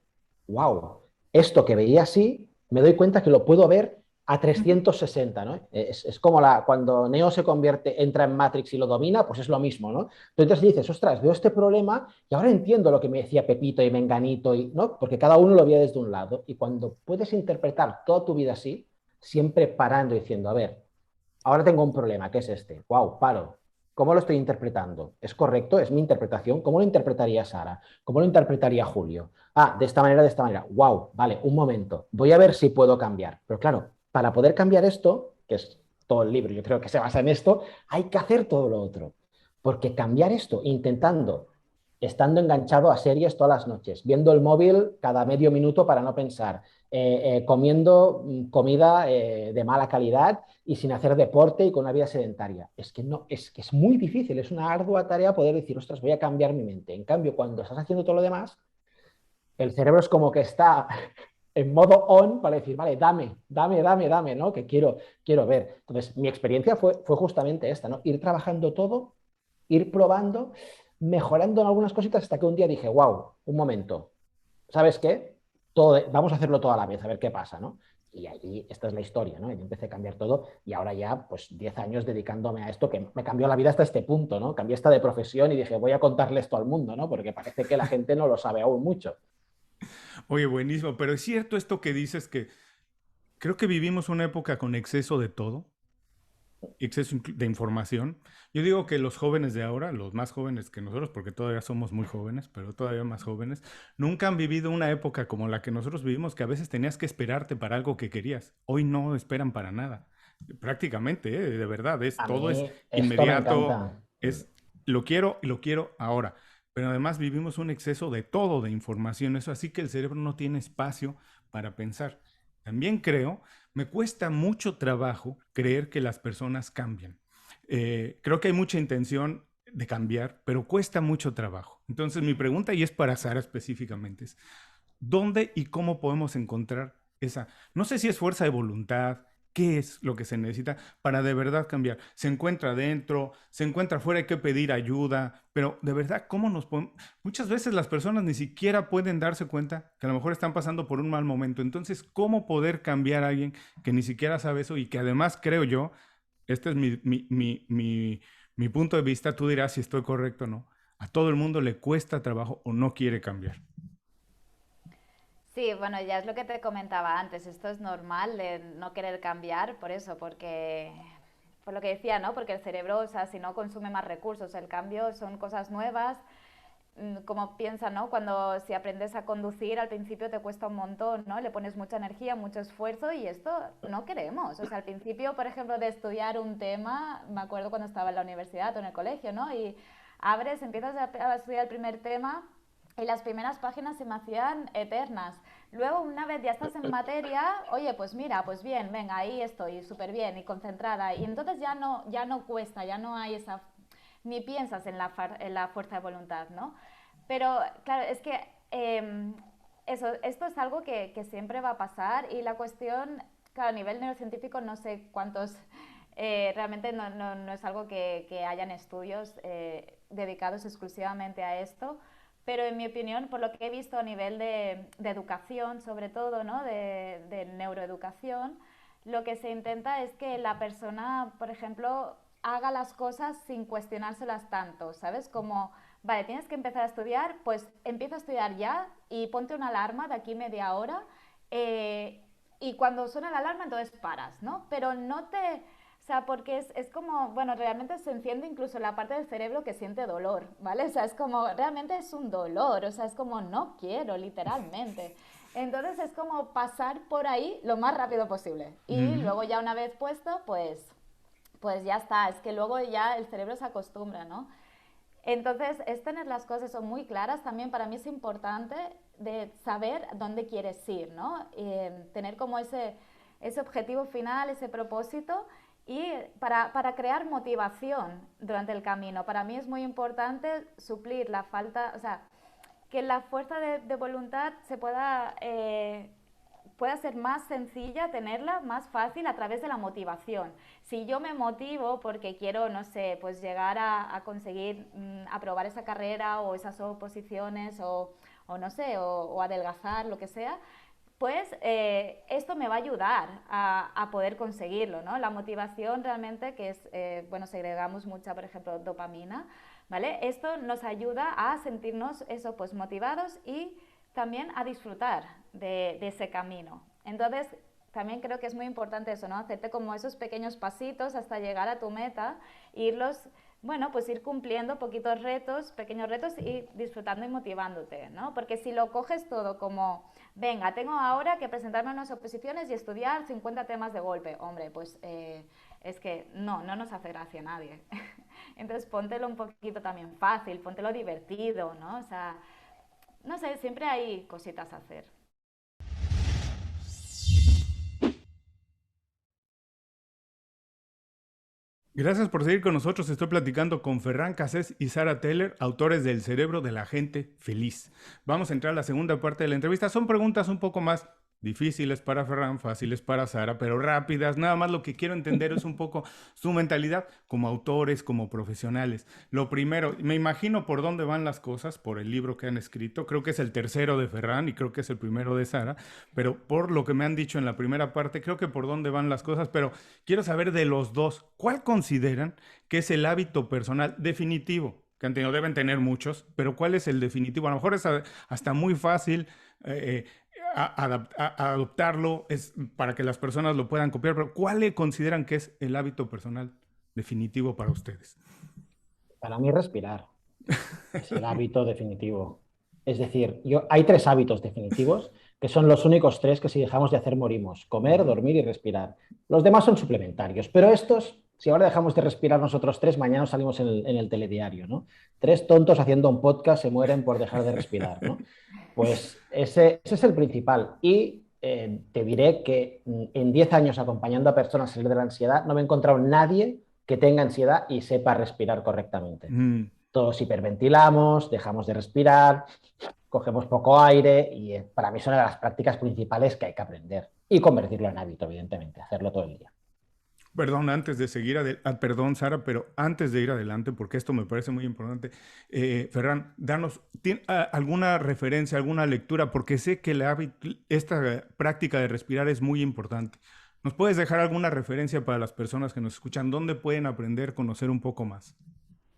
wow, esto que veía así, me doy cuenta que lo puedo ver a 360, ¿no? Es como cuando Neo se convierte, entra en Matrix y lo domina, pues es lo mismo, ¿no? Entonces dices, ostras, veo este problema y ahora entiendo lo que me decía Pepito y Menganito, ¿no? Porque cada uno lo veía desde un lado. Y cuando puedes interpretar toda tu vida así, siempre parando y diciendo, a ver, ahora tengo un problema, ¿qué es este? Wow, paro. ¿Cómo lo estoy interpretando? ¿Es correcto? ¿Es mi interpretación? ¿Cómo lo interpretaría Sara? ¿Cómo lo interpretaría Julio? Ah, de esta manera, de esta manera. Wow, vale, un momento. Voy a ver si puedo cambiar. Pero claro, para poder cambiar esto, que es todo el libro, yo creo que se basa en esto, hay que hacer todo lo otro. Porque cambiar esto, intentando, estando enganchado a series todas las noches, viendo el móvil cada medio minuto para no pensar, comiendo comida de mala calidad y sin hacer deporte y con una vida sedentaria. Es que no, es que es muy difícil, es una ardua tarea poder decir, ostras, voy a cambiar mi mente. En cambio, cuando estás haciendo todo lo demás, el cerebro es como que está en modo on para decir, vale, dame, ¿no? Que quiero ver. Entonces, mi experiencia fue justamente esta, ¿no? Ir trabajando todo, ir probando, mejorando en algunas cositas hasta que un día dije, wow, un momento, ¿sabes qué? todo, vamos a hacerlo toda la vez, a ver qué pasa, ¿no? Y ahí esta es la historia, ¿no? Y empecé a cambiar todo y ahora ya, pues 10 años dedicándome a esto que me cambió la vida hasta este punto, ¿no? Cambié esta de profesión y dije, voy a contarle esto al mundo, ¿no? Porque parece que la gente no lo sabe aún mucho. Oye, buenísimo, pero es cierto esto que dices que creo que vivimos una época con exceso de todo, exceso de información. Yo digo que los jóvenes de ahora, los más jóvenes que nosotros, porque todavía somos muy jóvenes, pero todavía más jóvenes, nunca han vivido una época como la que nosotros vivimos, que a veces tenías que esperarte para algo que querías. Hoy no esperan para nada. Prácticamente, de verdad, A todo es mí esto me inmediato, encanta. es lo quiero y lo quiero ahora. Pero además vivimos un exceso de todo, de información, eso así que el cerebro no tiene espacio para pensar. También creo, me cuesta mucho trabajo creer que las personas cambian. Creo que hay mucha intención de cambiar, pero cuesta mucho trabajo. Entonces mi pregunta, y es para Sara específicamente, es ¿dónde y cómo podemos encontrar esa, no sé si es fuerza de voluntad, qué es lo que se necesita para de verdad cambiar? Se encuentra dentro, se encuentra afuera, hay que pedir ayuda, pero de verdad, ¿cómo nos podemos? Muchas veces las personas ni siquiera pueden darse cuenta que a lo mejor están pasando por un mal momento. Entonces, ¿cómo poder cambiar a alguien que ni siquiera sabe eso y que además creo yo, este es mi punto de vista, tú dirás si estoy correcto o no, a todo el mundo le cuesta trabajo o no quiere cambiar? Sí, bueno, ya es lo que te comentaba antes, esto es normal de no querer cambiar por eso, porque, por lo que decía, ¿no? Porque el cerebro, o sea, si no consume más recursos, el cambio son cosas nuevas, como piensa, ¿no? Cuando si aprendes a conducir al principio te cuesta un montón, ¿no? Le pones mucha energía, mucho esfuerzo y esto no queremos. O sea, al principio, por ejemplo, de estudiar un tema, me acuerdo cuando estaba en la universidad o en el colegio, ¿no? Y abres, empiezas a estudiar el primer tema y las primeras páginas se me hacían eternas. Luego, una vez ya estás en materia, oye, pues mira, pues bien, venga, ahí estoy, súper bien y concentrada. Y entonces ya no cuesta, ya no hay esa ni piensas en la fuerza de voluntad, ¿no? Pero claro, es que eso, esto es algo que siempre va a pasar y la cuestión, claro, a nivel neurocientífico no sé cuántos, realmente no es algo que hayan estudios dedicados exclusivamente a esto, pero en mi opinión, por lo que he visto a nivel de educación, sobre todo, ¿no? De neuroeducación, lo que se intenta es que la persona, por ejemplo, haga las cosas sin cuestionárselas tanto, ¿sabes? Como, vale, tienes que empezar a estudiar, pues empieza a estudiar ya y ponte una alarma de aquí media hora eh, y cuando suena la alarma entonces paras, ¿no? Pero no te... O sea, porque es como, bueno, realmente se enciende incluso la parte del cerebro que siente dolor, ¿vale? O sea, es como, realmente es un dolor, o sea, es como, no quiero, literalmente. Entonces es como pasar por ahí lo más rápido posible. Y Ujú. luego ya una vez puesto, pues ya está, es que luego ya el cerebro se acostumbra, ¿no? Entonces, es tener las cosas son muy claras. También para mí es importante de saber dónde quieres ir, ¿no? Tener como ese objetivo final, ese propósito y para crear motivación durante el camino. Para mí es muy importante suplir la falta, o sea, que la fuerza de voluntad se pueda ser más sencilla tenerla, más fácil a través de la motivación. Si yo me motivo porque quiero, no sé, pues llegar a conseguir aprobar esa carrera o esas oposiciones o no sé, o adelgazar, lo que sea, pues esto me va a ayudar a poder conseguirlo, ¿no? La motivación realmente, que es, bueno, segregamos mucha, por ejemplo, dopamina, ¿vale? Esto nos ayuda a sentirnos eso, pues motivados y también a disfrutar de ese camino. Entonces, también creo que es muy importante eso, ¿no? Hacerte como esos pequeños pasitos hasta llegar a tu meta, irlos, bueno, pues ir cumpliendo poquitos retos, pequeños retos y disfrutando y motivándote, ¿no? Porque si lo coges todo como, venga, tengo ahora que presentarme a unas oposiciones y estudiar 50 temas de golpe, hombre, pues es que no nos hace gracia a nadie. Entonces, póntelo un poquito también fácil, póntelo divertido, ¿no? O sea, no sé, siempre hay cositas a hacer. Gracias por seguir con nosotros. Estoy platicando con Ferran Cassés y Sara Teller, autores del Cerebro de la Gente Feliz. Vamos a entrar a la segunda parte de la entrevista. Son preguntas un poco más Difíciles para Ferran, fáciles para Sara, pero rápidas. Nada más lo que quiero entender es un poco su mentalidad como autores, como profesionales. Lo primero, me imagino por dónde van las cosas, por el libro que han escrito. Creo que es el tercero de Ferran y creo que es el primero de Sara, pero por lo que me han dicho en la primera parte, creo que por dónde van las cosas, pero quiero saber de los dos, ¿cuál consideran que es el hábito personal definitivo? Que han tenido, deben tener muchos, pero ¿cuál es el definitivo? A lo mejor es hasta muy fácil. Adoptarlo es para que las personas lo puedan copiar, pero ¿cuál le consideran que es el hábito personal definitivo para ustedes? Para mí respirar es el hábito definitivo. Es decir, hay 3 hábitos definitivos que son los únicos 3 que si dejamos de hacer morimos: comer, dormir y respirar. Los demás son suplementarios, pero estos, si ahora dejamos de respirar nosotros 3, mañana salimos en el telediario, ¿no? 3 tontos haciendo un podcast se mueren por dejar de respirar, ¿no? Pues ese es el principal. Y te diré que en 10 años acompañando a personas a salir de la ansiedad, no me he encontrado nadie que tenga ansiedad y sepa respirar correctamente. Mm. Todos hiperventilamos, dejamos de respirar, cogemos poco aire y para mí es una de las prácticas principales que hay que aprender y convertirlo en hábito, evidentemente, hacerlo todo el día. Perdón, antes de seguir perdón, Sara, pero antes de ir adelante, porque esto me parece muy importante, Ferran, danos alguna referencia, alguna lectura, porque sé que esta práctica de respirar es muy importante. ¿Nos puedes dejar alguna referencia para las personas que nos escuchan? ¿Dónde pueden aprender, conocer un poco más?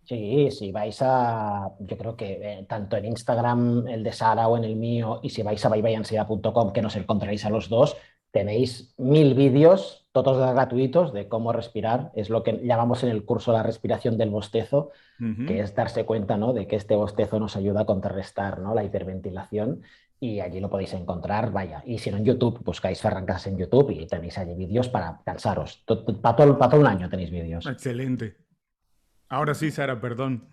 Sí, si vais yo creo que tanto en Instagram, el de Sara o en el mío, y si vais a byebyeinsidia.com, que nos encontraréis a los dos, tenéis 1000 vídeos, todos gratuitos, de cómo respirar. Es lo que llamamos en el curso la respiración del bostezo, que Ujú. es darse cuenta, ¿no?, de que este bostezo nos ayuda a contrarrestar, ¿no?, la hiperventilación, y allí lo podéis encontrar, vaya. Y si no, en YouTube, buscáis Ferran Casas en YouTube y tenéis allí vídeos para cansaros. Para todo un año tenéis vídeos. Excelente. Ahora sí, Sara, perdón.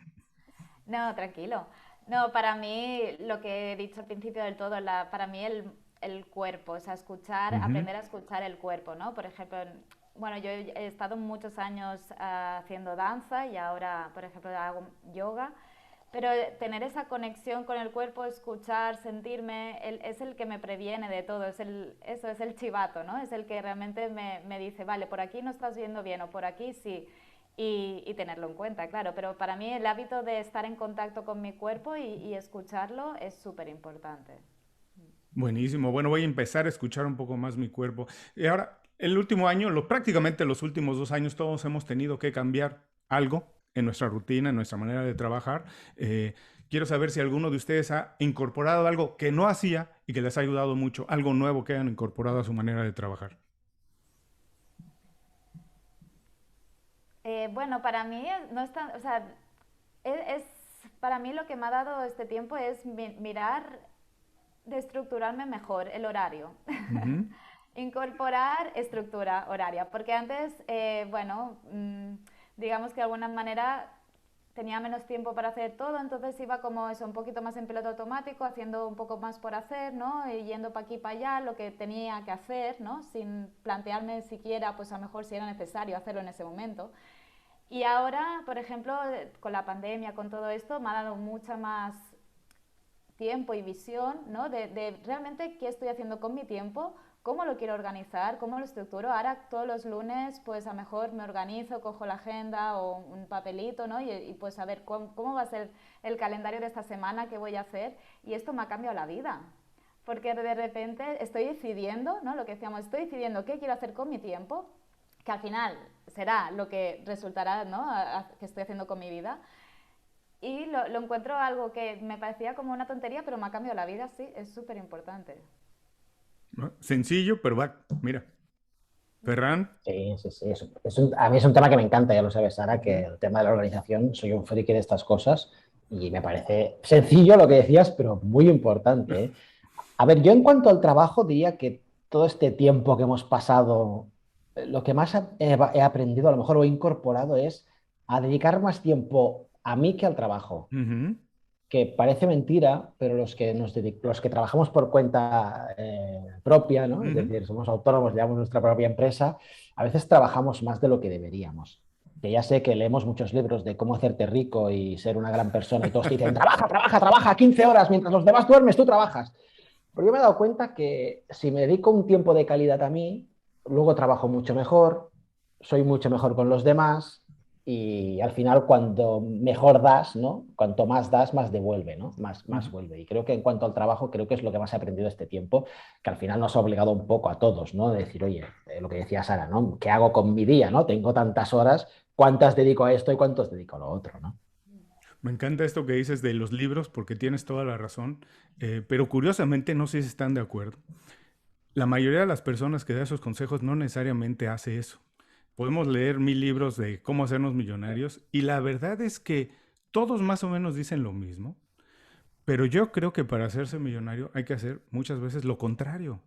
No, tranquilo. No, para mí, lo que he dicho al principio del todo, para mí el cuerpo, o sea, Ujú. aprender a escuchar el cuerpo, ¿no? Por ejemplo, bueno, yo he estado muchos años haciendo danza y ahora, por ejemplo, hago yoga, pero tener esa conexión con el cuerpo, escuchar, sentirme, es el que me previene de todo, eso es el chivato, ¿no? Es el que realmente me dice, vale, por aquí no estás viendo bien o por aquí sí. Y tenerlo en cuenta, claro, pero para mí el hábito de estar en contacto con mi cuerpo y escucharlo es súper importante. Buenísimo. Bueno, voy a empezar a escuchar un poco más mi cuerpo. Y ahora, el último año, prácticamente los últimos 2 años, todos hemos tenido que cambiar algo en nuestra rutina, en nuestra manera de trabajar. Eh, Quiero saber si alguno de ustedes ha incorporado algo que no hacía y que les ha ayudado mucho, algo nuevo que hayan incorporado a su manera de trabajar. Bueno, para mí no es tan, o sea, para mí lo que me ha dado este tiempo es mirar de estructurarme mejor el horario. Ujú. Incorporar estructura horaria, porque antes, bueno, digamos que de alguna manera tenía menos tiempo para hacer todo, entonces iba como eso, un poquito más en piloto automático, haciendo un poco más por hacer, ¿no? Y yendo para aquí, para allá, lo que tenía que hacer, ¿no? Sin plantearme siquiera, pues a lo mejor si era necesario hacerlo en ese momento. Y ahora, por ejemplo, con la pandemia, con todo esto, me ha dado mucha más tiempo y visión, ¿no? De realmente qué estoy haciendo con mi tiempo, cómo lo quiero organizar, cómo lo estructuro. Ahora todos los lunes, pues a lo mejor me organizo, cojo la agenda o un papelito, ¿no? Y pues a ver cómo va a ser el calendario de esta semana, qué voy a hacer. Y esto me ha cambiado la vida. Porque de repente estoy decidiendo, ¿no? Lo que decíamos, estoy decidiendo qué quiero hacer con mi tiempo, que al final será lo que resultará, ¿no? Que estoy haciendo con mi vida. Y lo encuentro algo que me parecía como una tontería, pero me ha cambiado la vida, sí, es súper importante. ¿No? Sencillo, pero va, mira, Ferran. Sí, sí, sí. A mí es un tema que me encanta, ya lo sabes, Sara, que Ujú. el tema de la organización, soy un friki de estas cosas y me parece sencillo lo que decías, pero muy importante, ¿eh? A ver, yo en cuanto al trabajo diría que todo este tiempo que hemos pasado, lo que más he aprendido, a lo mejor o he incorporado es a dedicar más tiempo a mí que al trabajo, Ujú. que parece mentira, pero los que trabajamos por cuenta propia, ¿no? Es Ujú. decir, somos autónomos, llevamos nuestra propia empresa, a veces trabajamos más de lo que deberíamos. Que ya sé que leemos muchos libros de cómo hacerte rico y ser una gran persona y todos te dicen, trabaja, trabaja, trabaja 15 horas, mientras los demás duermes, tú trabajas. Porque yo me he dado cuenta que si me dedico un tiempo de calidad a mí, luego trabajo mucho mejor, soy mucho mejor con los demás y al final cuando mejor das, ¿no? Cuanto más das, más devuelve, ¿no? Más Ujú. vuelve. Y creo que en cuanto al trabajo, creo que es lo que más he aprendido este tiempo, que al final nos ha obligado un poco a todos, ¿no? De decir, oye, lo que decía Sara, ¿no? ¿Qué hago con mi día, ¿no? Tengo tantas horas, ¿cuántas dedico a esto y cuántas dedico a lo otro, ¿no? Me encanta esto que dices de los libros porque tienes toda la razón, pero curiosamente no sé si están de acuerdo. La mayoría de las personas que da esos consejos no necesariamente hace eso. Podemos leer 1000 libros de cómo hacernos millonarios y la verdad es que todos más o menos dicen lo mismo, pero yo creo que para hacerse millonario hay que hacer muchas veces lo contrario,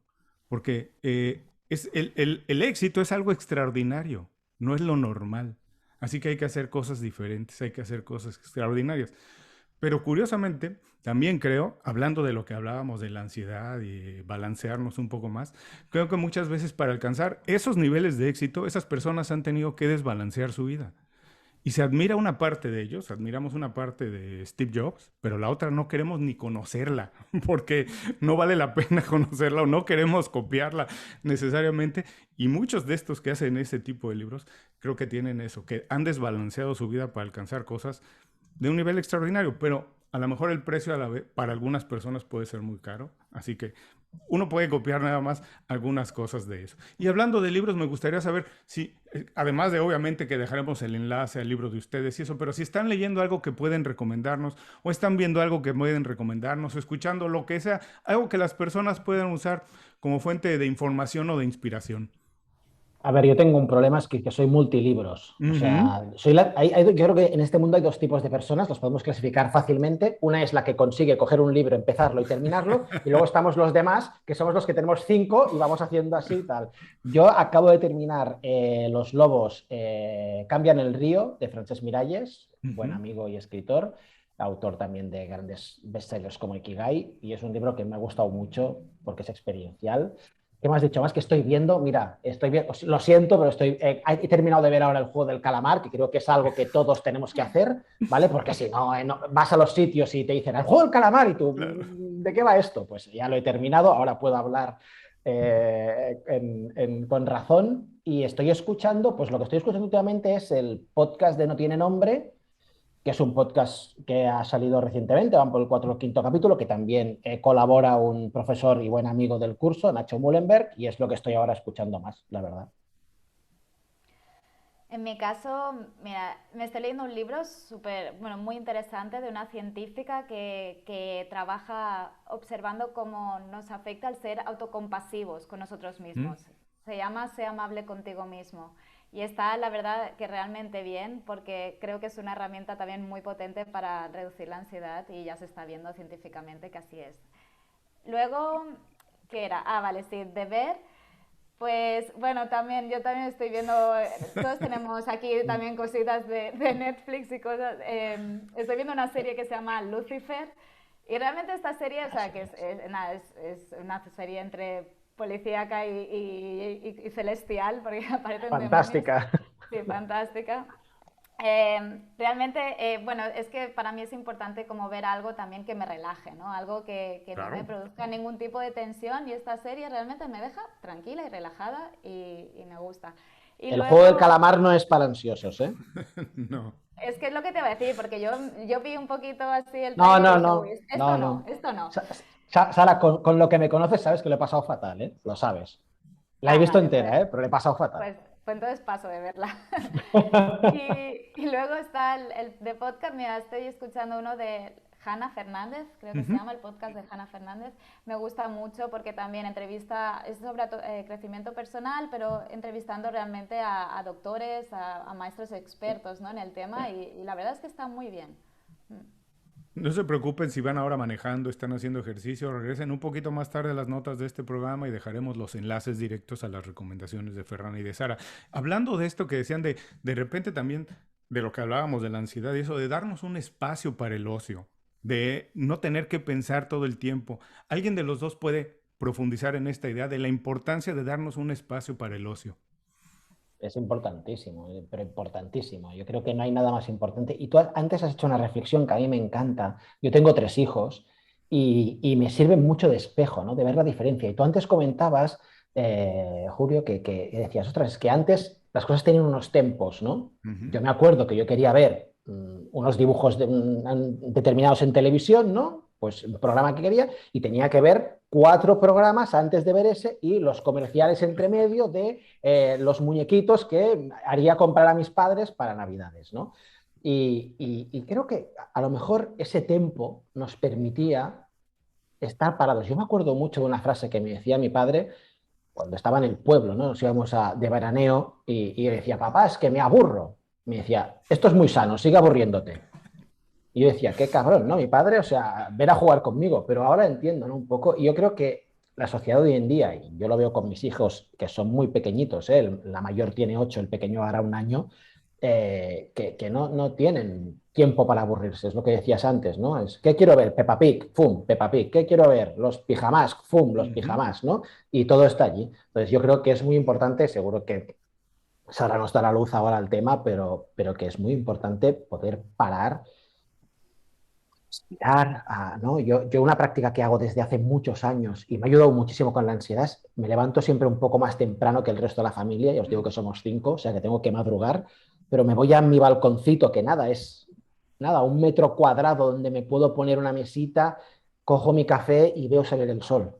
porque el éxito es algo extraordinario, no es lo normal. Así que hay que hacer cosas diferentes, hay que hacer cosas extraordinarias. Pero curiosamente, también creo, hablando de lo que hablábamos de la ansiedad y balancearnos un poco más, creo que muchas veces para alcanzar esos niveles de éxito, esas personas han tenido que desbalancear su vida. Y se admira una parte de ellos, admiramos una parte de Steve Jobs, pero la otra no queremos ni conocerla, porque no vale la pena conocerla o no queremos copiarla necesariamente. Y muchos de estos que hacen ese tipo de libros, creo que tienen eso, que han desbalanceado su vida para alcanzar cosas de un nivel extraordinario, pero a lo mejor el precio a la vez para algunas personas puede ser muy caro, así que uno puede copiar nada más algunas cosas de eso. Y hablando de libros, me gustaría saber si, además de obviamente que dejaremos el enlace al libro de ustedes y eso, pero si están leyendo algo que pueden recomendarnos, o están viendo algo que pueden recomendarnos, o escuchando lo que sea, algo que las personas puedan usar como fuente de información o de inspiración. A ver, yo tengo un problema, es que soy multilibros. O Ujú. sea, yo creo que en este mundo hay dos tipos de personas, los podemos clasificar fácilmente. Una es la que consigue coger un libro, empezarlo y terminarlo, y luego estamos los demás, que somos los que tenemos cinco y vamos haciendo así y tal. Yo acabo de terminar Los lobos cambian el río, de Francesc Miralles, buen Ujú. amigo y escritor, autor también de grandes bestsellers como Ikigai, y es un libro que me ha gustado mucho porque es experiencial. ¿Qué me has dicho más? Que estoy viendo, mira, estoy viendo, lo siento, pero he terminado de ver ahora el juego del calamar, que creo que es algo que todos tenemos que hacer, ¿vale? Porque si no, no vas a los sitios y te dicen, el juego del calamar, y tú, Claro. ¿de qué va esto? Pues ya lo he terminado, ahora puedo hablar con razón y estoy escuchando, pues lo que estoy escuchando últimamente es el podcast de No Tiene Nombre, que es un podcast que ha salido recientemente, van por el cuarto o quinto capítulo, que también colabora un profesor y buen amigo del curso, Nacho Mullenberg, y es lo que estoy ahora escuchando más, la verdad. En mi caso, mira, me estoy leyendo un libro súper, bueno, muy interesante de una científica que trabaja observando cómo nos afecta el ser autocompasivos con nosotros ¿Mm? mismos. Se llama Sé amable contigo mismo. Y está, la verdad, que realmente bien, porque creo que es una herramienta también muy potente para reducir la ansiedad y ya se está viendo científicamente que así es. Luego, ¿qué era? Ah, vale, sí, deber. Pues bueno, también yo también estoy viendo, todos tenemos aquí también cositas de Netflix y cosas. Estoy viendo una serie que se llama Lucifer y realmente esta serie, o sea, que nada, es una serie entre policíaca y celestial, porque aparecen demonios. Fantástica. Sí, fantástica. Realmente, bueno, es que para mí es importante como ver algo también que me relaje, ¿no? Algo que no me Claro. produzca ningún tipo de tensión y esta serie realmente me deja tranquila y relajada y me gusta. Y El juego del luego, calamar no es para ansiosos, ¿eh? No. es que es lo que te voy a decir, porque yo vi un poquito así el No, tráiler y no, dije, uy, no, esto no, no, no. esto no. Sara, con lo que me conoces, sabes que lo he pasado fatal, ¿eh? Lo sabes. La he Ah, visto vale, pues, entera, ¿eh? Pero le he pasado fatal. pues, pues entonces paso de verla. Y luego está el de podcast, mira, estoy escuchando uno de Hanna Fernández, creo que se Ujú. llama el podcast de Hanna Fernández. Me gusta mucho porque también entrevista, es sobre crecimiento personal, pero entrevistando realmente a doctores, a maestros expertos, ¿no? En el tema y la verdad es que está muy bien. Mm. No se preocupen si van ahora manejando, están haciendo ejercicio, regresen un poquito más tarde a las notas de este programa y dejaremos los enlaces directos a las recomendaciones de Ferran y de Sara. Hablando de esto que decían de repente también de lo que hablábamos de la ansiedad y eso, de darnos un espacio para el ocio, de no tener que pensar todo el tiempo. ¿Alguien de los dos puede profundizar en esta idea de la importancia de darnos un espacio para el ocio? Es importantísimo, pero importantísimo. Yo creo que no hay nada más importante. Y tú antes has hecho una reflexión que a mí me encanta. Yo tengo tres hijos y me sirven mucho de espejo, ¿no? De ver la diferencia. Y tú antes comentabas, Julio, que decías, ostras, es que antes las cosas tenían unos tempos, ¿no? Ujú. Yo me acuerdo que yo quería ver unos dibujos determinados en televisión, ¿no? Pues un programa que quería y tenía que ver 4 programas antes de ver ese y los comerciales entre medio de los muñequitos que haría comprar a mis padres para Navidades, ¿no? Y creo que a lo mejor ese tempo nos permitía estar parados. Yo me acuerdo mucho de una frase que me decía mi padre cuando estaba en el pueblo, ¿no? Nos íbamos de veraneo y yo decía, papá, es que me aburro. Me decía, esto es muy sano, sigue aburriéndote. Y yo decía, qué cabrón, ¿no? Mi padre, o sea, ven a jugar conmigo, pero ahora entiendo, ¿no? Un poco, y yo creo que la sociedad de hoy en día, y yo lo veo con mis hijos que son muy pequeñitos, ¿eh? La mayor tiene 8, el pequeño hará un año, que no tienen tiempo para aburrirse, es lo que decías antes, ¿no? Es, ¿qué quiero ver? Peppa Pig, ¡fum! Peppa Pig, ¿qué quiero ver? Los pijamás, ¡fum! Los Ujú. pijamás, ¿no? Y todo está allí. Entonces yo creo que es muy importante, seguro que Sara nos dará luz ahora al tema, pero que es muy importante poder parar, mirar, ¿no? Yo una práctica que hago desde hace muchos años y me ha ayudado muchísimo con la ansiedad es, me levanto siempre un poco más temprano que el resto de la familia, ya os digo que somos 5, o sea que tengo que madrugar, pero me voy a mi balconcito, que nada, es nada, 1 metro cuadrado donde me puedo poner una mesita, cojo mi café y veo salir el sol.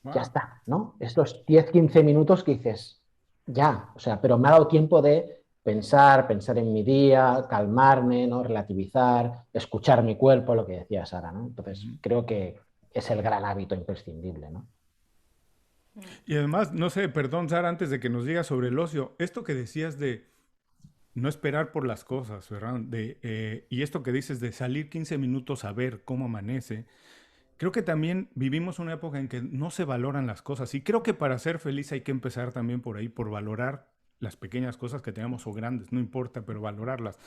Ya Wow. está, ¿no? Estos 10 15 minutos que dices, ya, o sea, pero me ha dado tiempo de pensar en mi día, calmarme, ¿no? Relativizar, escuchar mi cuerpo, lo que decía Sara, ¿no? Entonces, Ujú. creo que es el gran hábito imprescindible, ¿no? Mm. Y además, no sé, perdón, Sara, antes de que nos digas sobre el ocio, esto que decías de no esperar por las cosas, ¿verdad? Y esto que dices de salir 15 minutos a ver cómo amanece, creo que también vivimos una época en que no se valoran las cosas y creo que para ser feliz hay que empezar también por ahí, por valorar las pequeñas cosas que tenemos o grandes, no importa, pero valorarlas.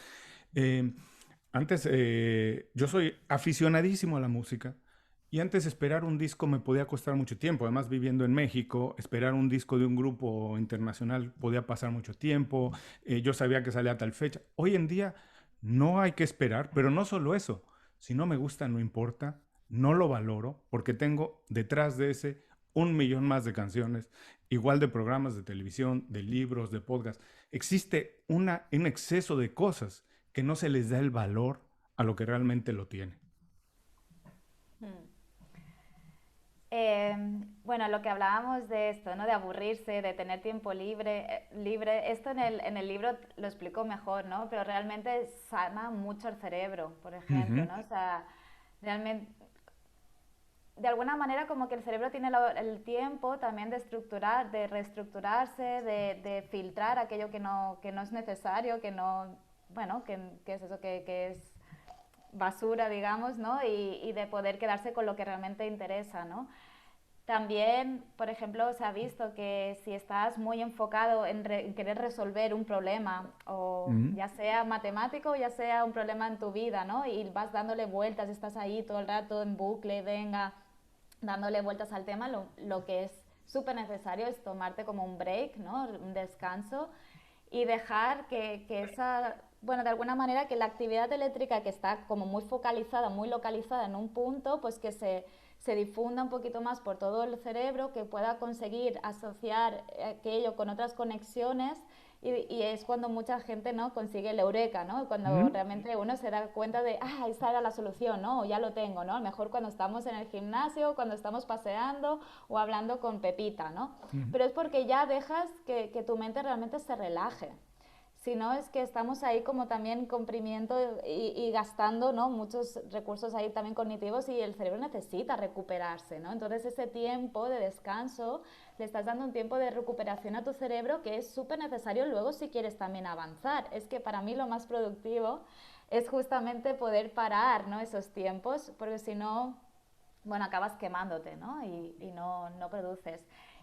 Eh, Antes, yo soy aficionadísimo a la música y antes esperar un disco me podía costar mucho tiempo. Además, viviendo en México, esperar un disco de un grupo internacional podía pasar mucho tiempo. Yo sabía que salía a tal fecha. Hoy en día no hay que esperar, pero no solo eso. Si no me gusta, no importa, no lo valoro porque tengo detrás de ese 1 millón más de canciones, igual de programas de televisión, de libros, de podcast. Existe un exceso de cosas que no se les da el valor a lo que realmente lo tiene. Mm. Bueno, lo que hablábamos de esto, ¿no? De aburrirse, de tener tiempo libre, esto en el libro lo explico mejor, ¿no? Pero realmente sana mucho el cerebro, por ejemplo, Ujú. ¿no? O sea, realmente, de alguna manera como que el cerebro tiene el tiempo también de estructurar, de reestructurarse, de filtrar aquello que no es necesario, que no, bueno, que es eso, que es basura, digamos, ¿no? Y de poder quedarse con lo que realmente interesa, ¿no? También, por ejemplo, se ha visto que si estás muy enfocado en querer resolver un problema, o Ujú. ya sea matemático o ya sea un problema en tu vida, ¿no? Y vas dándole vueltas, estás ahí todo el rato en bucle, venga, dándole vueltas al tema, lo que es súper necesario es tomarte como un break, ¿no? Un descanso y dejar que esa, bueno, de alguna manera que la actividad eléctrica que está como muy focalizada, muy localizada en un punto, pues que se difunda un poquito más por todo el cerebro, que pueda conseguir asociar aquello con otras conexiones y es cuando mucha gente no consigue el eureka, ¿no? Cuando Ujú. realmente uno se da cuenta de, ah, esa era la solución, ¿no? O ya lo tengo, ¿no? A lo mejor cuando estamos en el gimnasio, cuando estamos paseando o hablando con Pepita, ¿no? Ujú. Pero es porque ya dejas que tu mente realmente se relaje. Si no, es que estamos ahí como también comprimiendo y gastando, ¿no? Muchos recursos ahí también cognitivos y el cerebro necesita recuperarse, ¿no? Entonces ese tiempo de descanso le estás dando un tiempo de recuperación a tu cerebro que es súper necesario luego si quieres también avanzar. Es que para mí lo más productivo es justamente poder parar, ¿no? Esos tiempos, porque si no, bueno, acabas quemándote, ¿no? Y no, no produces.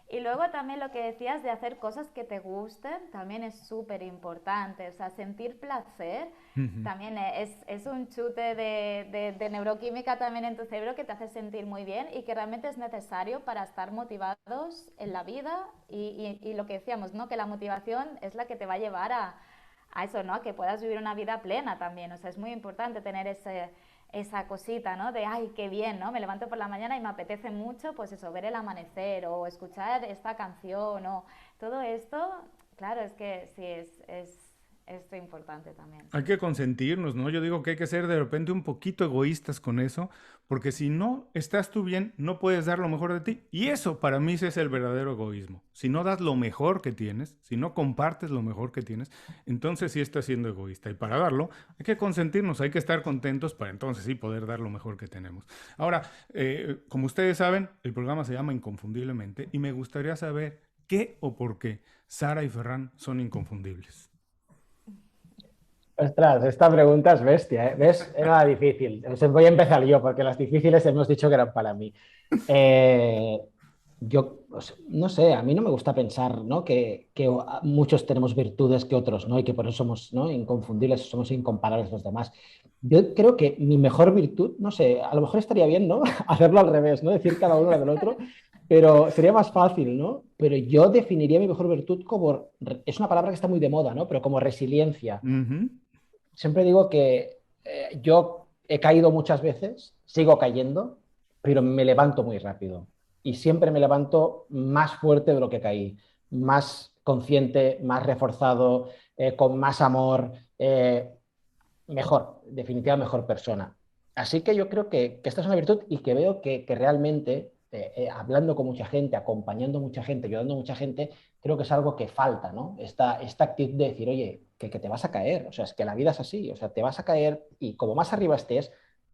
Y luego también lo que decías de hacer cosas que te gusten también es súper importante. O sea, sentir placer Ujú. también es un chute de neuroquímica también en tu cerebro que te hace sentir muy bien y que realmente es necesario para estar motivados en la vida y lo que decíamos, ¿no? Que la motivación es la que te va a llevar a eso, ¿no? A que puedas vivir una vida plena también. O sea, es muy importante tener esa cosita, ¿no? De, ay, qué bien, ¿no? Me levanto por la mañana y me apetece mucho, pues eso, ver el amanecer o escuchar esta canción o todo esto, claro, es que sí, es esto importante también, Hay sí. que consentirnos, ¿no? Yo digo que hay que ser de repente un poquito egoístas con eso, porque si no estás tú bien, no puedes dar lo mejor de ti. Y eso para mí sí es el verdadero egoísmo. Si no das lo mejor que tienes, si no compartes lo mejor que tienes, entonces sí estás siendo egoísta. Y para darlo, hay que consentirnos, hay que estar contentos para entonces sí poder dar lo mejor que tenemos. Ahora, como ustedes saben, el programa se llama Inconfundiblemente y me gustaría saber qué o por qué Sara y Ferran son inconfundibles. Ostras, esta pregunta es bestia, ¿eh? ¿Ves? Era difícil. Voy a empezar yo, porque las difíciles hemos dicho que eran para mí. Eh, yo, no sé, a mí no me gusta pensar, ¿no? Que muchos tenemos virtudes que otros, ¿no? Y que por eso somos, ¿no? Inconfundibles, somos incomparables los demás. Yo creo que mi mejor virtud, no sé, a lo mejor estaría bien, ¿no? Hacerlo al revés, ¿no? Decir cada uno la del otro, pero sería más fácil, ¿no? Pero yo definiría mi mejor virtud como, es una palabra que está muy de moda, ¿no? Pero como resiliencia. Ujú. Siempre digo que yo he caído muchas veces, sigo cayendo, pero me levanto muy rápido. Y siempre me levanto más fuerte de lo que caí, más consciente, más reforzado, con más amor, mejor, definitiva mejor persona. Así que yo creo que esta es una virtud y que veo que realmente, hablando con mucha gente, acompañando a mucha gente, ayudando a mucha gente, creo que es algo que falta, ¿no? Esta actitud de decir, oye, que te vas a caer, o sea, es que la vida es así, o sea, te vas a caer y como más arriba estés,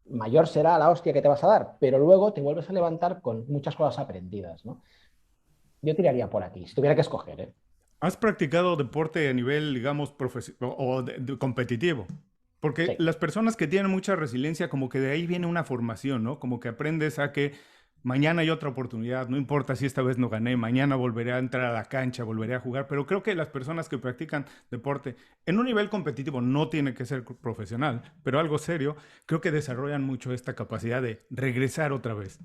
mayor será la hostia que te vas a dar, pero luego te vuelves a levantar con muchas cosas aprendidas, ¿no? Yo tiraría por aquí, si tuviera que escoger, ¿eh? ¿Has practicado deporte a nivel, digamos, o de competitivo? Porque Sí. las personas que tienen mucha resiliencia, como que de ahí viene una formación, ¿no? Como que aprendes a que mañana hay otra oportunidad, no importa si esta vez no gané, mañana volveré a entrar a la cancha, volveré a jugar, pero creo que las personas que practican deporte en un nivel competitivo, no tiene que ser profesional, pero algo serio, creo que desarrollan mucho esta capacidad de regresar otra vez.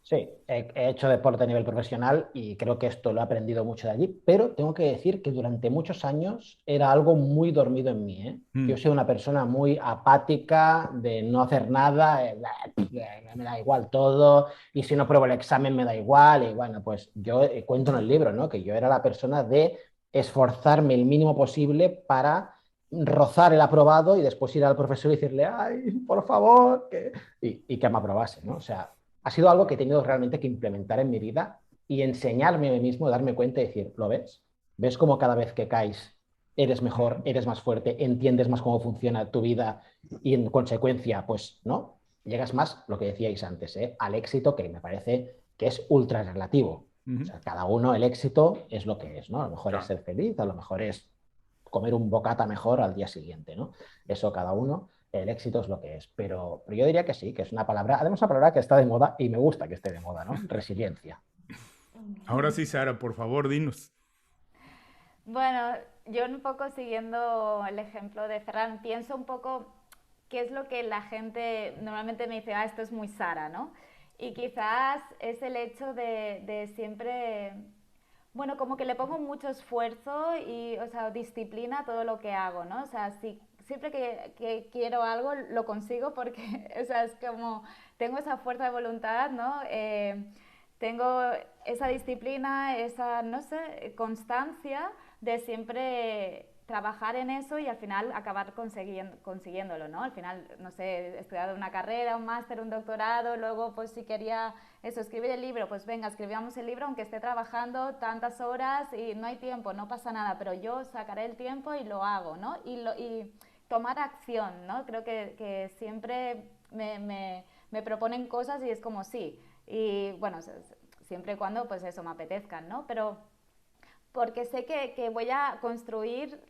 Sí, he hecho deporte a nivel profesional y creo que esto lo he aprendido mucho de allí, pero tengo que decir que durante muchos años era algo muy dormido en mí, ¿eh? Yo Mm. soy una persona muy apática, de no hacer nada, me da igual todo, y si no pruebo el examen me da igual, y bueno, pues yo cuento en el libro, ¿no? Que yo era la persona de esforzarme el mínimo posible para rozar el aprobado y después ir al profesor y decirle, ay, por favor, y que me aprobase, ¿no? O sea, ha sido algo que he tenido realmente que implementar en mi vida y enseñarme a mí mismo, darme cuenta y decir, ¿lo ves? ¿Ves cómo cada vez que caes eres mejor, eres más fuerte, entiendes más cómo funciona tu vida y en consecuencia, pues, ¿no? Llegas más, lo que decíais antes, al éxito, que me parece que es ultra relativo. O Ujú. sea, cada uno el éxito es lo que es, ¿no? A lo mejor es Claro. ser feliz, a lo mejor es comer un bocata mejor al día siguiente, ¿no? Eso cada uno, el éxito es lo que es. Pero yo diría que sí, que es una palabra, además una palabra que está de moda y me gusta que esté de moda, ¿no? Resiliencia. Ahora sí, Sara, por favor, dinos. Bueno, yo un poco siguiendo el ejemplo de Ferran, pienso un poco qué es lo que la gente normalmente me dice, ah, esto es muy Sara, ¿no? Y quizás es el hecho de siempre, bueno, como que le pongo mucho esfuerzo y, o sea, disciplina a todo lo que hago, ¿no? O sea, si, siempre que quiero algo lo consigo porque, o sea, es como, tengo esa fuerza de voluntad, ¿no? Tengo esa disciplina, esa, no sé, constancia de siempre trabajar en eso y al final acabar consiguiéndolo, ¿no? Al final, no sé, he estudiado una carrera, un máster, un doctorado, luego pues si quería eso, escribir el libro, pues venga, escribamos el libro aunque esté trabajando tantas horas y no hay tiempo, no pasa nada, pero yo sacaré el tiempo y lo hago, ¿no? Y tomar acción, ¿no? Creo que siempre me proponen cosas y es como sí, y bueno, siempre y cuando pues eso me apetezcan, ¿no? Pero porque sé que voy a construir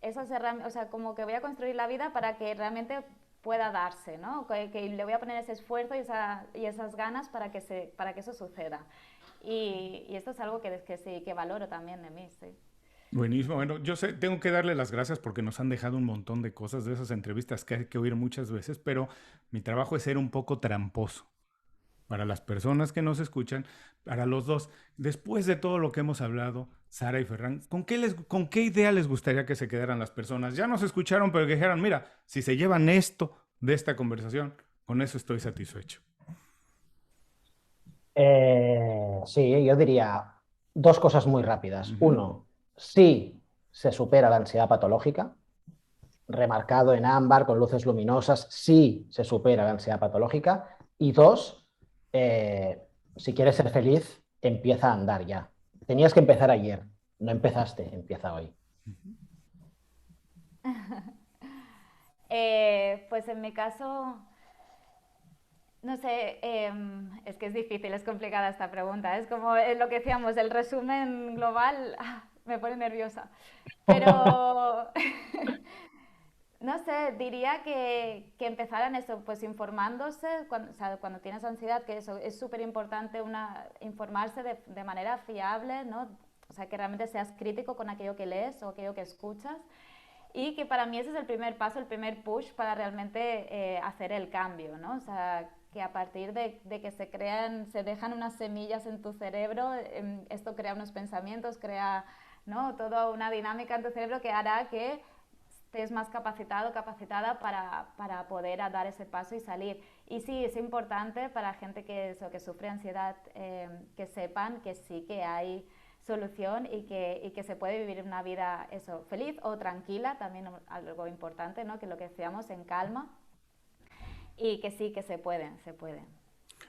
esas herramientas, o sea, como que voy a construir la vida para que realmente pueda darse, ¿no? Que le voy a poner ese esfuerzo y esas ganas para que eso suceda. Y esto es algo que sí, que valoro también de mí, sí. Buenísimo. Bueno, yo sé, tengo que darle las gracias porque nos han dejado un montón de cosas de esas entrevistas que hay que oír muchas veces, pero mi trabajo es ser un poco tramposo para las personas que nos escuchan, para los dos. Después de todo lo que hemos hablado, Sara y Ferran, ¿con qué idea les gustaría que se quedaran las personas? Ya nos escucharon, pero que dijeran, mira, si se llevan esto de esta conversación, con eso estoy satisfecho. Sí, yo diría dos cosas muy rápidas. Ujú. Uno, sí se supera la ansiedad patológica, remarcado en ámbar con luces luminosas, sí se supera la ansiedad patológica. Y dos, eh, si quieres ser feliz, empieza a andar ya. Tenías que empezar ayer, no empezaste, empieza hoy. Pues en mi caso, no sé, es que es difícil, es complicada esta pregunta. Es como lo que decíamos, el resumen global me pone nerviosa. Pero no sé, diría que empezaran eso, pues informándose, o sea, cuando tienes ansiedad, que eso es súper importante informarse de manera fiable, ¿no? O sea, que realmente seas crítico con aquello que lees o aquello que escuchas. Y que para mí ese es el primer paso, el primer push para realmente hacer el cambio, ¿no? O sea, que a partir de que se dejan unas semillas en tu cerebro, esto crea unos pensamientos, crea, ¿no?, toda una dinámica en tu cerebro que hará que estés más capacitado, capacitada para poder dar ese paso y salir. Y sí, es importante para gente que sufre ansiedad, que sepan que sí que hay solución y que se puede vivir una vida eso, feliz o tranquila, también algo importante, ¿no?, que lo que decíamos, en calma, y que sí, que se pueden, se pueden.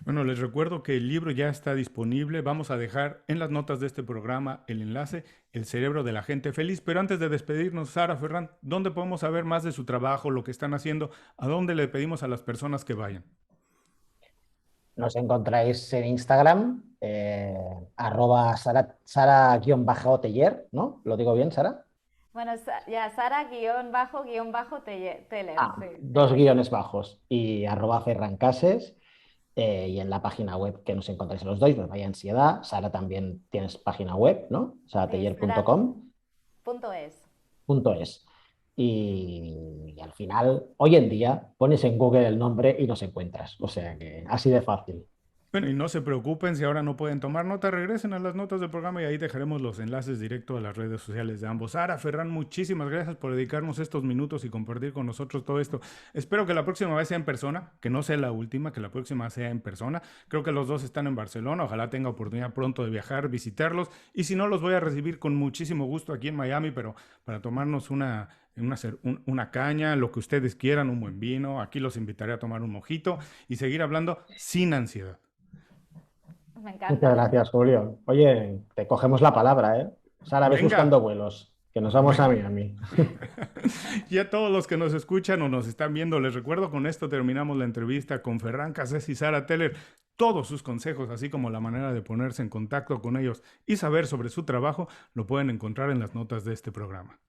Bueno, les recuerdo que el libro ya está disponible. Vamos a dejar en las notas de este programa el enlace, El cerebro de la gente feliz. Pero antes de despedirnos, Sara, Ferran, ¿dónde podemos saber más de su trabajo, lo que están haciendo? ¿A dónde le pedimos a las personas que vayan? Nos encontráis en Instagram, Sara-Teller, ¿no? ¿Lo digo bien, Sara? Bueno, ya Sara-Teller, Ah, sí, dos eso es. guiones bajos y @ferrancases. Y en la página web que nos encontráis en los dos, pues vaya ansiedad. Sara también tienes página web, ¿no? Sí, sarateller.com.es. Sara.es. Y al final, hoy en día, pones en Google el nombre y nos encuentras. O sea que así de fácil. Bueno, y no se preocupen si ahora no pueden tomar nota, regresen a las notas del programa y ahí dejaremos los enlaces directos a las redes sociales de ambos. Sara, Ferran, muchísimas gracias por dedicarnos estos minutos y compartir con nosotros todo esto. Espero que la próxima vez sea en persona, que no sea la última, que la próxima sea en persona. Creo que los dos están en Barcelona, ojalá tenga oportunidad pronto de viajar, visitarlos, y si no, los voy a recibir con muchísimo gusto aquí en Miami, pero para tomarnos una caña, lo que ustedes quieran, un buen vino, aquí los invitaré a tomar un mojito y seguir hablando sin ansiedad. Me Muchas encanta. gracias, Julio. Oye, te cogemos la palabra, ¿eh? Sara, ves Venga. buscando vuelos, que nos vamos a Miami. Y a todos los que nos escuchan o nos están viendo, les recuerdo, con esto terminamos la entrevista con Ferran Cassés y Sara Teller. Todos sus consejos, así como la manera de ponerse en contacto con ellos y saber sobre su trabajo, lo pueden encontrar en las notas de este programa.